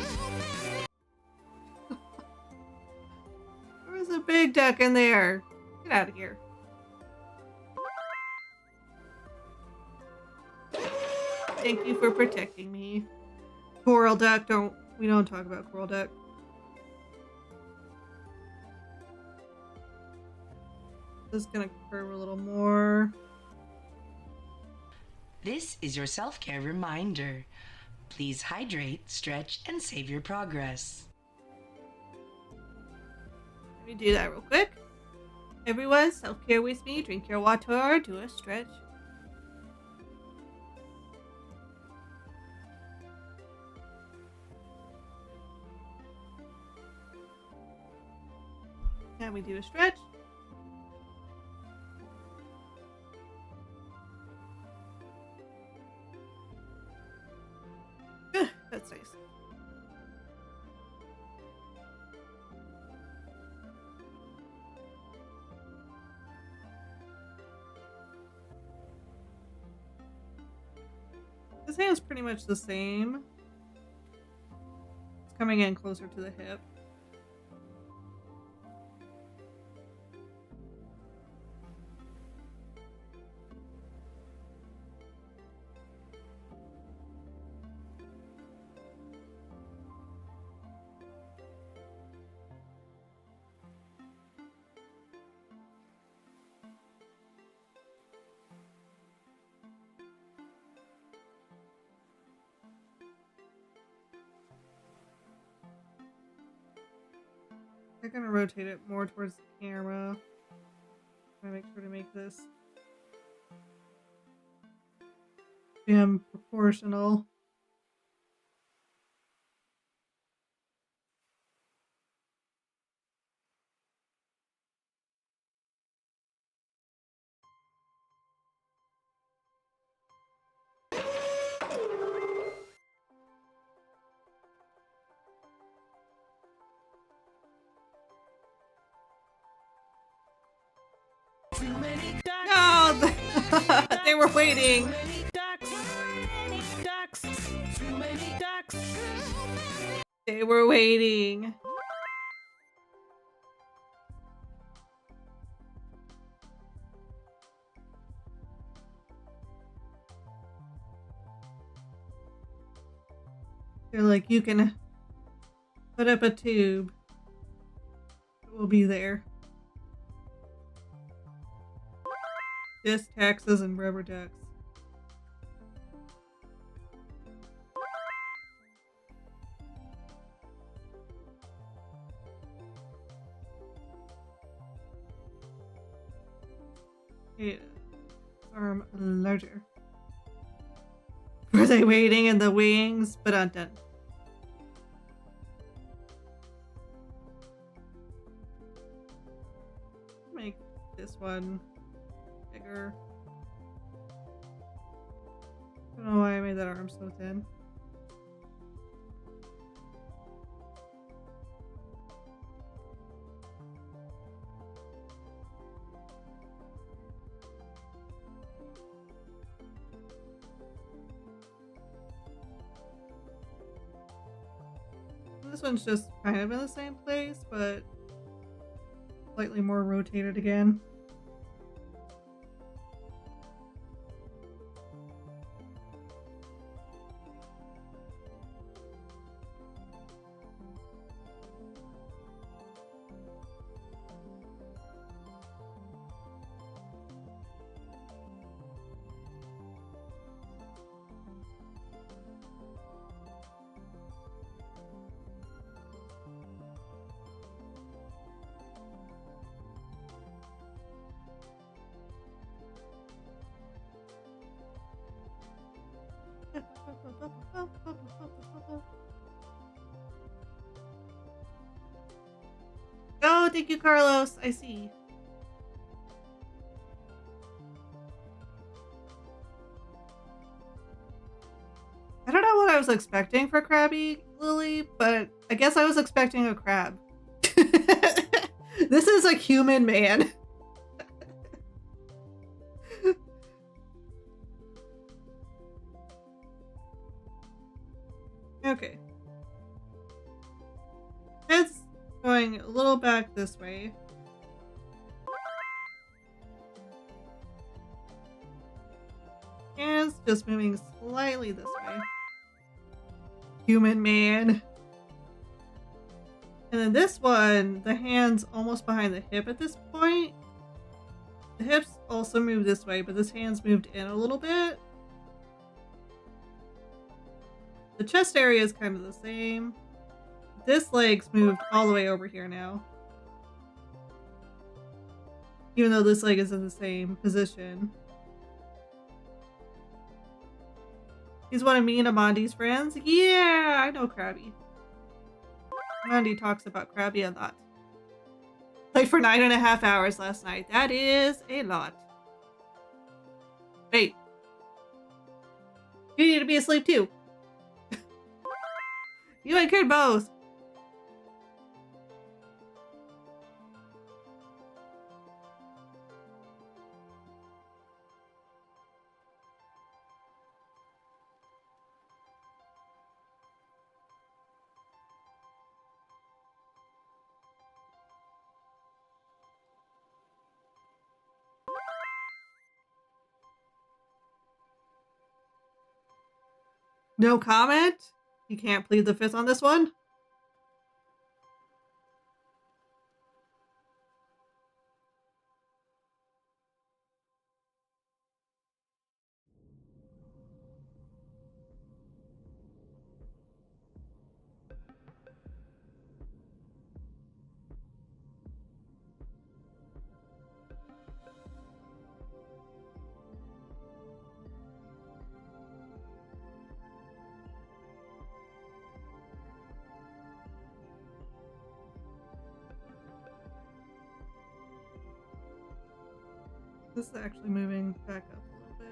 There's a big duck in there! Get out of here. Thank you for protecting me. Coral duck, we don't talk about coral duck. Just gonna curve a little more. This is your self-care reminder. Please hydrate, stretch, and save your progress. Let me do that real quick. Everyone, self-care with me. Drink your water, do a stretch. Now we do a stretch. That's nice. This hand's pretty much the same. It's coming in closer to the hip. They're gonna rotate it more towards the camera. I'm gonna make sure to make this damn proportional. No! They were waiting! They were waiting! They're like, you can put up a tube. It will be there. Just taxes and rubber ducks. Yeah. Arm larger. Were they waiting in the wings? But I'm done. Make this one bigger. I don't know why I made that arm so thin. This one's just kind of in the same place, but slightly more rotated again. Oh, thank you, Carlos. I see. I don't know what I was expecting for Krabby Lily, but I guess I was expecting a crab. This is a human man. Okay. Head's going a little back this way. Hands just moving slightly this way. Human man. And then this one, the hand's almost behind the hip at this point. The hips also move this way, but this hand's moved in a little bit. The chest area is kind of the same. This leg's moved all the way over here now. Even though this leg is in the same position. He's one of me and Amandi's friends? Yeah, I know Krabby. Amandi talks about Krabby a lot. Played for 9.5 hours last night. That is a lot. Wait. You need to be asleep too. You and Kid both. No comment? You can't plead the fifth on this one? This is actually moving back up a little bit.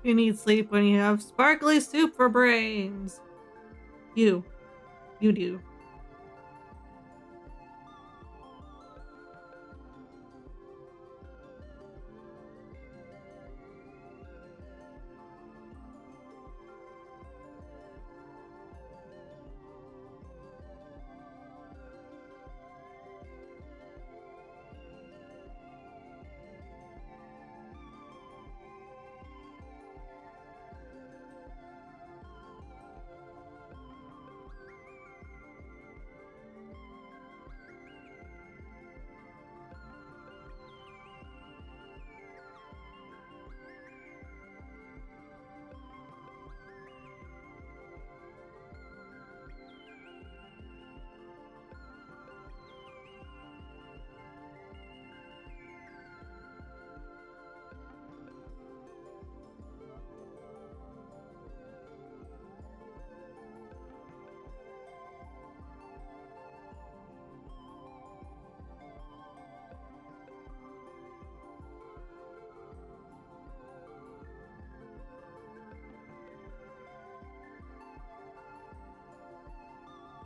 You need sleep when you have sparkly soup for brains. You do.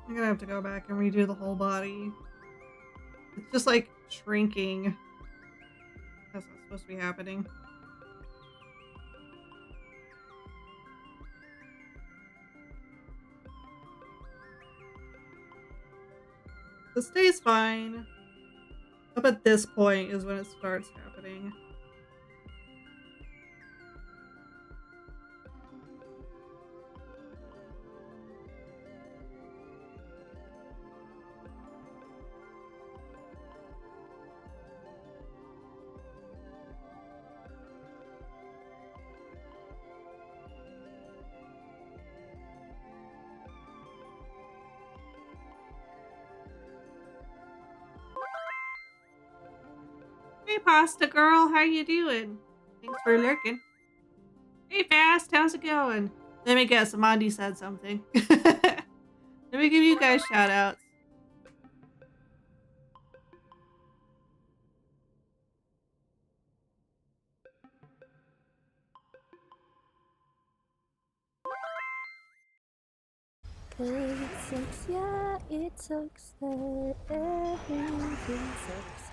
I'm gonna have to go back and redo the whole body. It's just like shrinking. That's not supposed to be happening. This stays fine. Up at this point is when it starts happening. Hey, Pasta Girl, how you doing? Thanks for lurking. Hey, Fast, how's it going? Let me guess, Amandi said something. Let me give you guys shoutouts. Cause it sucks, yeah, it sucks that everything sucks.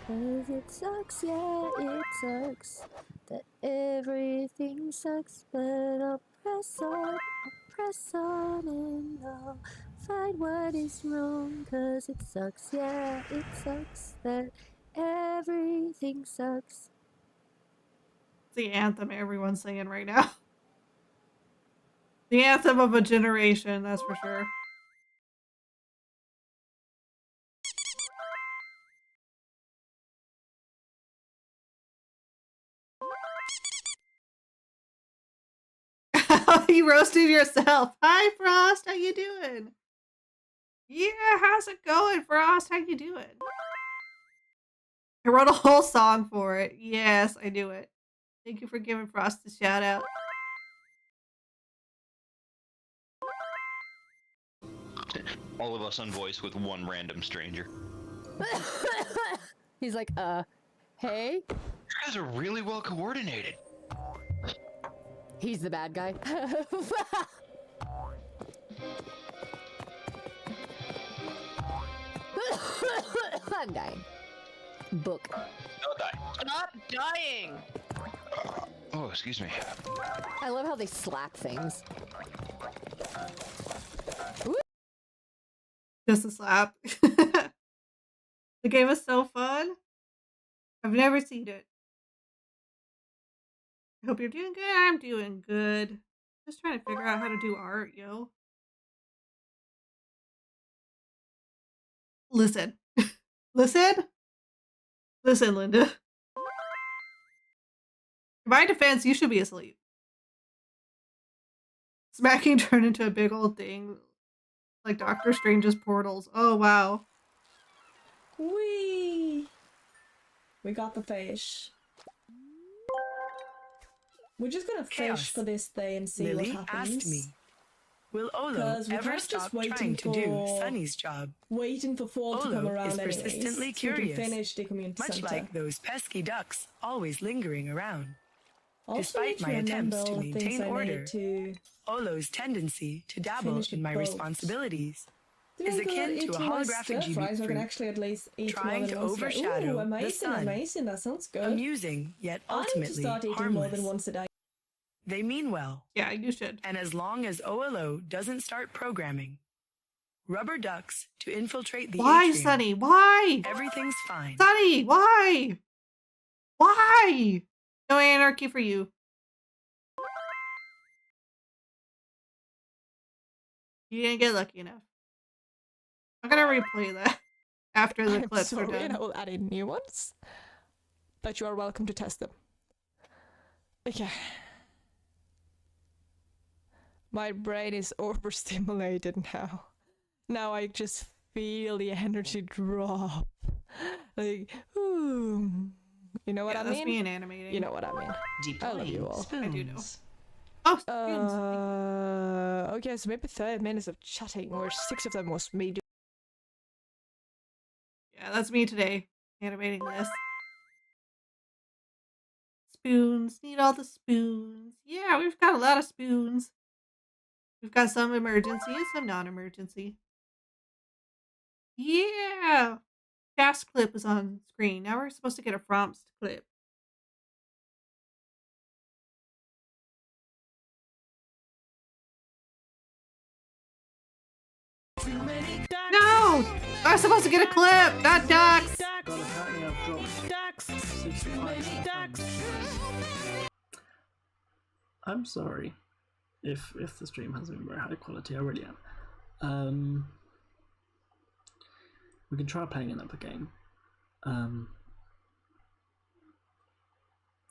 Cause it sucks, yeah, it sucks that everything sucks. But I'll press on, and I'll find what is wrong. Cause it sucks, yeah, it sucks that everything sucks. It's the anthem everyone's singing right now. The anthem of a generation, that's for sure. You roasted yourself. Hi, Frost. How you doing? Yeah, how's it going, Frost? How you doing? I wrote a whole song for it. Yes, I do it. Thank you for giving Frost a shout out. All of us on voice with one random stranger. He's like, hey? You guys are really well coordinated. He's the bad guy. I'm dying. Book. Don't die. Stop dying! Oh, excuse me. I love how they slap things. Just a slap. The game is so fun. I've never seen it. I hope you're doing good. I'm doing good. Just trying to figure out how to do art, yo. Listen. Listen. Listen, Linda. In my defense, you should be asleep. Smacking turned into a big old thing. Like Doctor Strange's portals. Oh, wow. Whee! We got the fish. We're just gonna fish for this day and see Lily what happens. asked me, will Olo 'Cause we ever can't stop just waiting trying to do for- Sunny's job? Waiting for fall to Olo come around is anyways, persistently so we curious, can finish the community much center. like those pesky ducks always lingering around. Also Despite need to my attempts remember to all the things maintain I order, need to Olo's tendency to dabble finish in the my boat. responsibilities Did is I go akin to a into my holographic stir fries? I GB can fruit, actually at least eat trying more to than once a day. overshadow Ooh, the amazing, sun. amazing. That sounds good. Amusing, yet I need to ultimately start eating harmless. more than once a day. They mean well. Yeah, you should. And as long as OLO doesn't start programming rubber ducks to infiltrate the Why, atrium, Sunny? Why? everything's fine. Sunny, why? Why? No anarchy for you. You didn't get lucky enough. I'm gonna replay that after the I'm clips are sorry, done. and I will add in new ones. But you are welcome to test them. Okay. My brain is overstimulated now. Now I just feel the energy drop. Like, ooh. You know what I that's mean? me in animating. You know what I mean. I love you all. I do know. Oh, spoons. Okay, so maybe 30 minutes of chatting, where 6 of them was me. Yeah, that's me today, animating this. Spoons. Need all the spoons. Yeah, we've got a lot of spoons. We've got some emergency and some non-emergency. Yeah! Cast clip is on screen. Now we're supposed to get a Fromst clip. No! I'm supposed to get a clip, not ducks! I'm sorry if the stream hasn't been very high quality. I really am. We can try playing another game.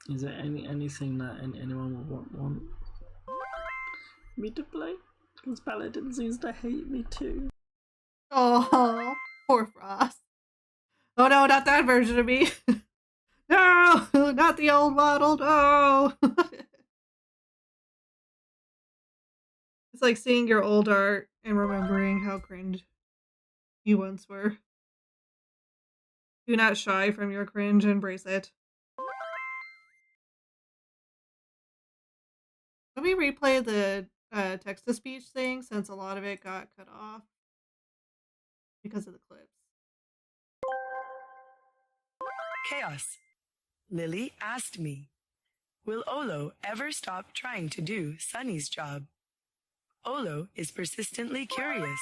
Is there anything that anyone would want me to play? Because Paladin seems to hate me too. Oh, poor Frost. Oh no, not that version of me. No, not the old model, no. It's like seeing your old art and remembering how cringe you once were. Do not shy from your cringe, embrace it. Let me replay the text-to-speech thing since a lot of it got cut off because of the clips. Chaos. Lily asked me, will Olo ever stop trying to do Sunny's job? Olo is persistently curious,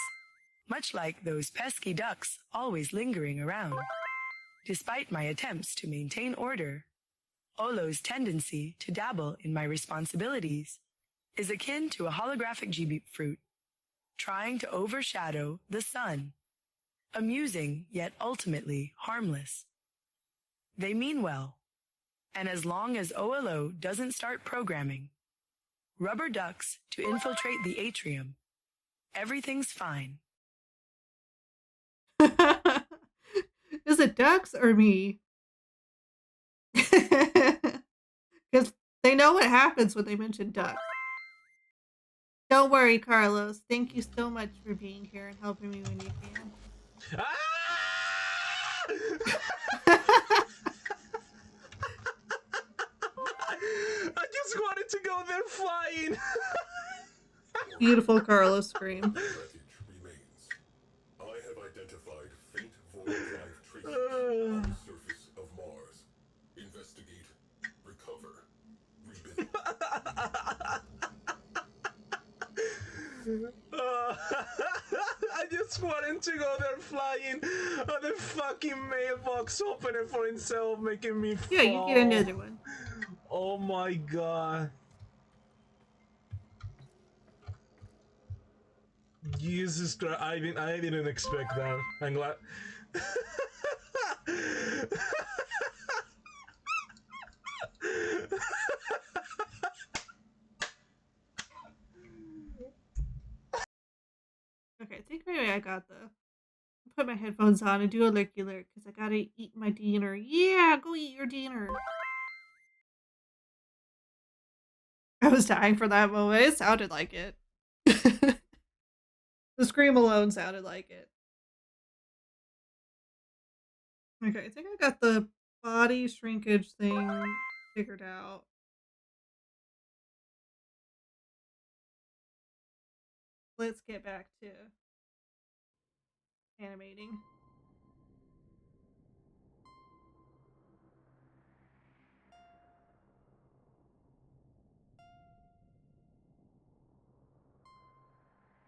much like those pesky ducks always lingering around. Despite my attempts to maintain order, Olo's tendency to dabble in my responsibilities is akin to a holographic GB fruit, trying to overshadow the sun. Amusing, yet ultimately harmless. They mean well, and as long as OLO doesn't start programming rubber ducks to infiltrate the atrium, everything's fine. Is it ducks or me? Because they know what happens when they mention ducks. Don't worry, Carlos. Thank you so much for being here and helping me when you can. I just wanted to go there flying. Beautiful Carlos scream. I have identified faint void drive traces on the surface of Mars. Investigate, recover, rebuild. I just wanted to go there flying on the fucking mailbox opener for himself, making me fall. Yeah, you get another one. Oh my god. Jesus Christ, I didn't expect that. I'm glad. Okay, I think maybe I got the put my headphones on and do a lurky lurk because I gotta eat my dinner. Yeah, go eat your dinner. I was dying for that moment. It sounded like it. The scream alone sounded like it. Okay, I think I got the body shrinkage thing figured out. Let's get back to animating.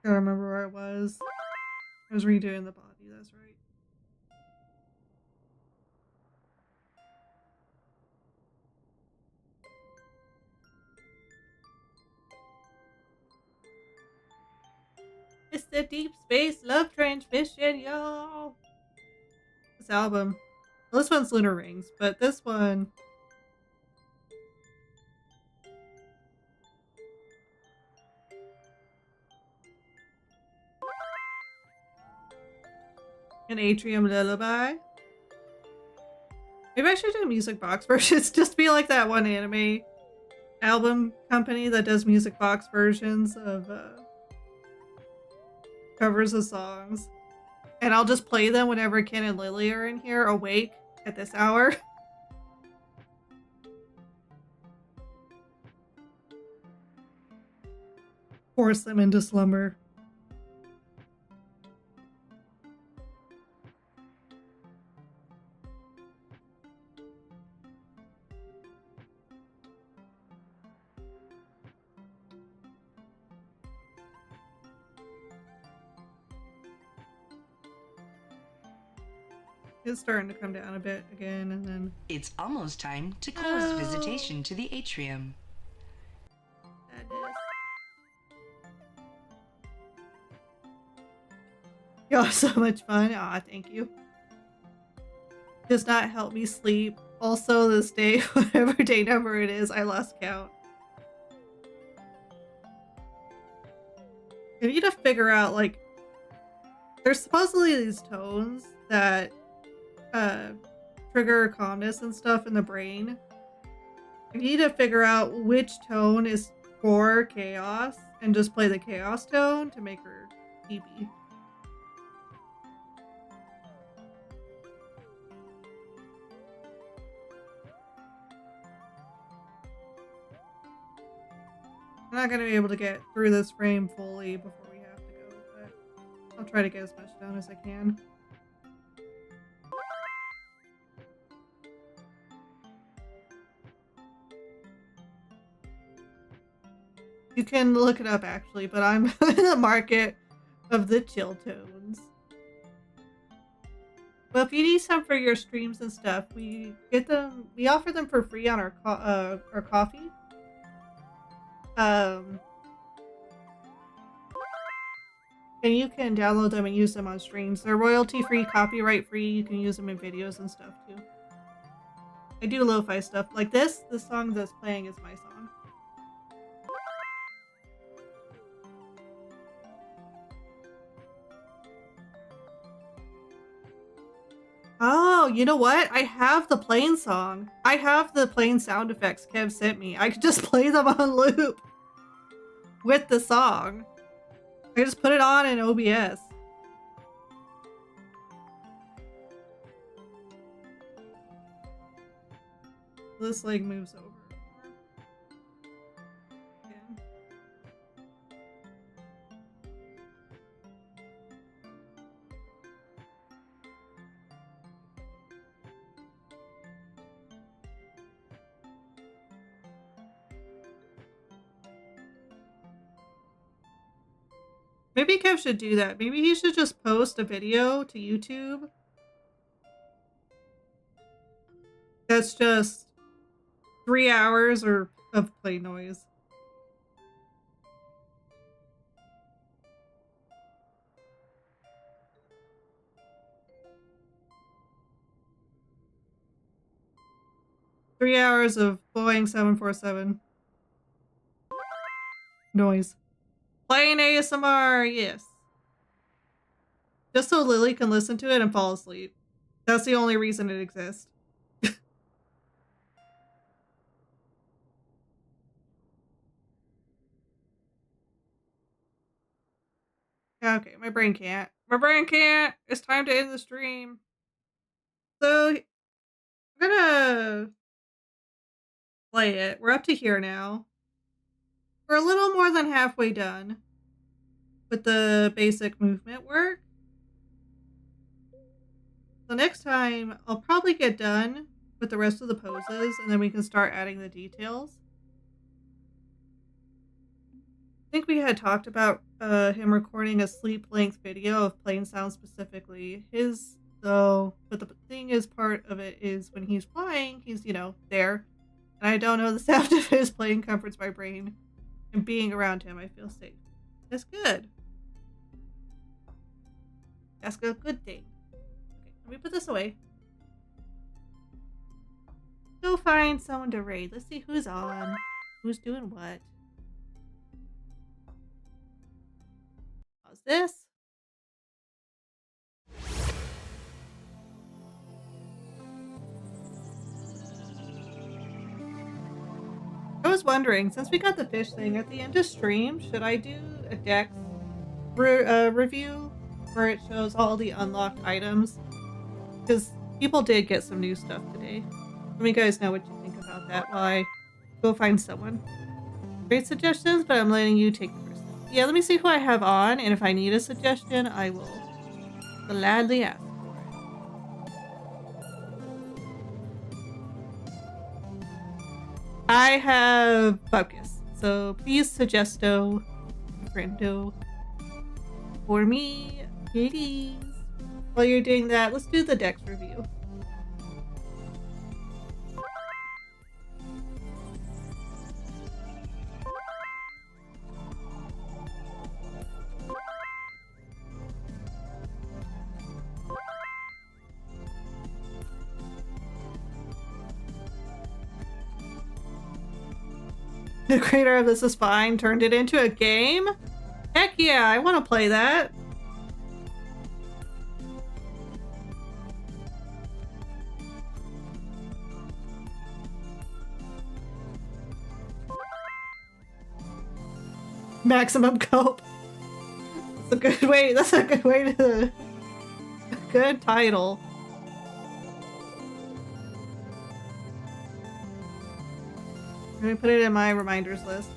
Gotta remember where I was. I was redoing the body, that's right. It's the Deep Space Love Transmission, y'all! This album. Well, this one's Lunar Rings, but this one... An Atrium Lullaby. Maybe I should do music box versions. Just be like that one anime album company that does music box versions of covers of songs. And I'll just play them whenever Ken and Lily are in here awake at this hour. Force them into slumber. It's starting to come down a bit again, and then... It's almost time to close visitation to the atrium. Y'all have so much fun. Aw, thank you. Does not help me sleep. Also, this day, whatever day number it is, I lost count. I need to figure out, like... There's supposedly these tones that trigger calmness and stuff in the brain. I need to figure out which tone is for chaos and just play the chaos tone to make her sleepy. I'm not gonna be able to get through this frame fully before we have to go, but I'll try to get as much done as I can. You can look it up actually, but I'm in the market of the chill tones. Well, if you need some for your streams and stuff, we offer them for free on our coffee. And you can download them and use them on streams. They're royalty-free, copyright-free. You can use them in videos and stuff too. I do lo-fi stuff. Like this song that's playing is my song. Oh, you know what? I have the plane song. I have the plane sound effects Kev sent me. I could just play them on loop with the song. I just put it on in OBS. This leg moves over. Yeah. Maybe Kev should do that. Maybe he should just post a video to YouTube that's just 3 hours of play noise. Three hours of Boeing 747 noise. Playing ASMR, yes. Just so Lily can listen to it and fall asleep. That's the only reason it exists. Okay, my brain can't. My brain can't! It's time to end the stream. So, I'm gonna play it. We're up to here now. We're a little more than halfway done with the basic movement work. So next time, I'll probably get done with the rest of the poses, and then we can start adding the details. I think we had talked about him recording a sleep-length video of plane sound specifically. But the thing is, part of it is when he's flying, he's, there. And I don't know the sound of his plane comforts my brain. And being around him, I feel safe. That's good. That's a good thing. Okay, let me put this away. Go find someone to raid. Let's see who's on. Who's doing what. How's this? I was wondering, since we got the fish thing at the end of stream, should I do a dex review where it shows all the unlocked items? Because people did get some new stuff today. Let me guys know what you think about that while I go find someone. Great suggestions, but I'm letting you take the first step. Yeah, let me see who I have on, and if I need a suggestion, I will gladly ask for it. I have focus, so please suggesto, friendo, for me, please. While you're doing that, let's do the dex review. The creator of This Is Fine turned it into a game? Heck yeah, I want to play that. Maximum cope. That's a good way. That's a good way to. A good title. I'm gonna put it in my reminders list.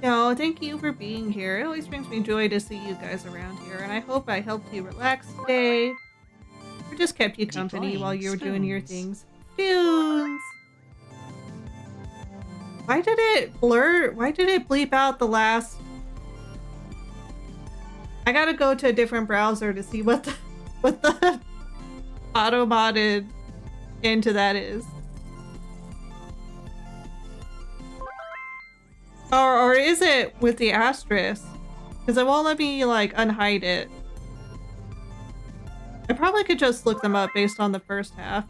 No, thank you for being here. It always brings me joy to see you guys around here, and I hope I helped you relax today. Or just kept you company while you were doing your things. Tunes! Why did it blur? Why did it bleep out the last? I gotta go to a different browser to see what the auto-modded into that is. Or is it with the asterisk? Because it won't let me like unhide it. I probably could just look them up based on the first half.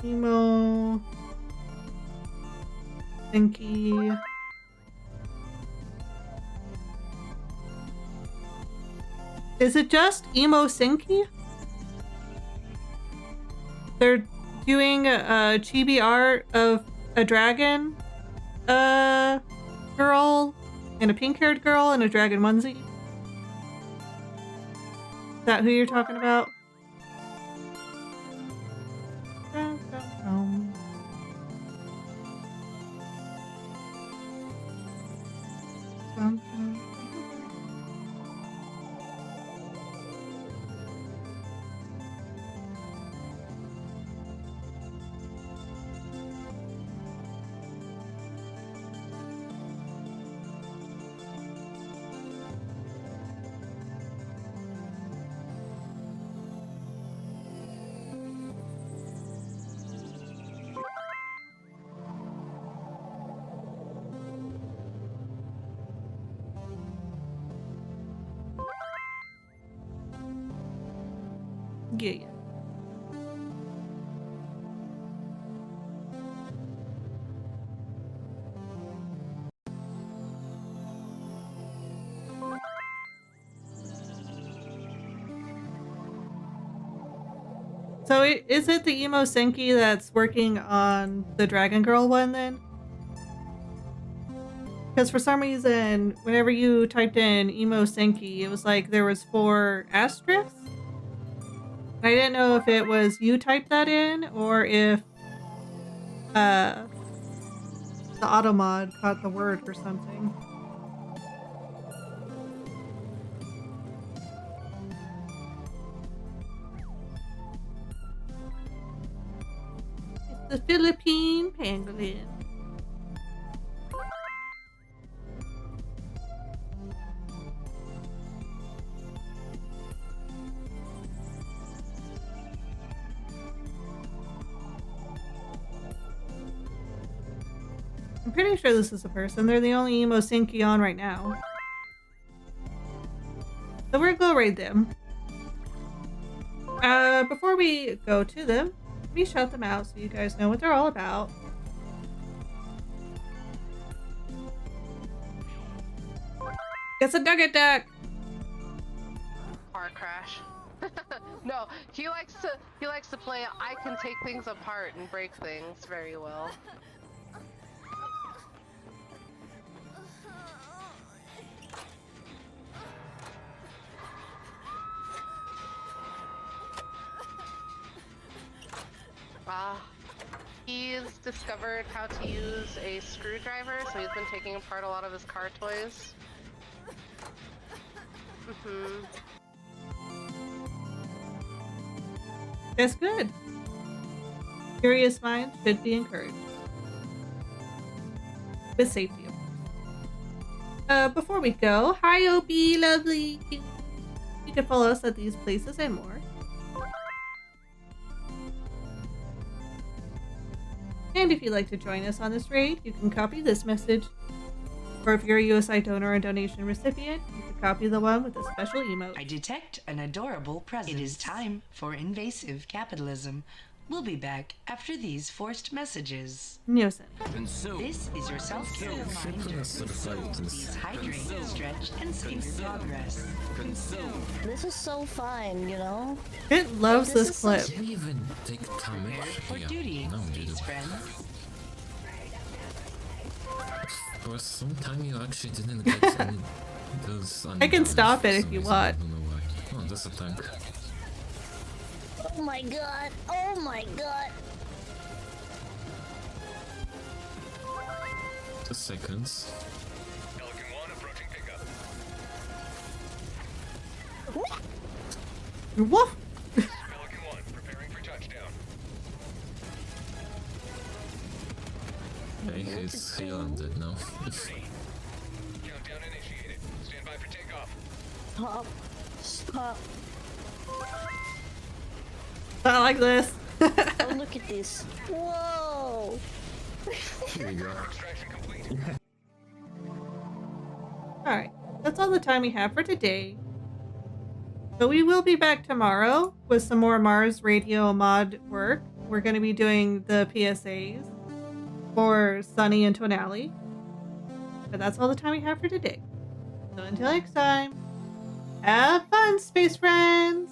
Emo. Thinky. Is it just Emo Sinky? They're doing a chibi art of a dragon girl and a pink-haired girl in a dragon onesie. Is that who you're talking about? Yeah. So is it the Emo Senki that's working on the Dragon Girl one then? Because for some reason, whenever you typed in Emo Senki, it was like there was 4 asterisks. I didn't know if it was you typed that in or if the automod caught the word or something. It's the Philippine pangolin. I'm pretty sure this is a person. They're the only Emo Senki on right now. So we're gonna go raid them. Before we go to them, let me shout them out so you guys know what they're all about. It's a nugget duck! Car crash. No, he likes to play I can take things apart and break things very well. He's discovered how to use a screwdriver, so he's been taking apart a lot of his car toys. That's good. Curious minds should be encouraged. With safety, of course. Before we go, hi Opie, lovely. You can follow us at these places and more. And if you'd like to join us on this raid, you can copy this message. Or if you're a USI donor and donation recipient, you can copy the one with a special emote. I detect an adorable presence. It is time for invasive capitalism. We'll be back after these forced messages. This is your self-care reminder. Please hydrate, stretch, and save your progress. This is so fun, you know? It loves this clip. Can we even take time For duty, please, friend. For some time you actually didn't get any those. I can stop it if you want. I don't know why. Oh, that's a tank. Oh my god! Oh my god! Just seconds. Pelican 1 approaching pickup. What? Pelican 1 preparing for touchdown. Hey, he landed now. Countdown initiated. Stand by for takeoff. Stop. Stop. Not like this. Oh, look at this. Whoa! Here you go. Extraction complete. Alright, that's all the time we have for today. But we will be back tomorrow with some more Mars Radio mod work. We're going to be doing the PSAs for Sunny and Tonali. But that's all the time we have for today. So until next time, have fun, space friends!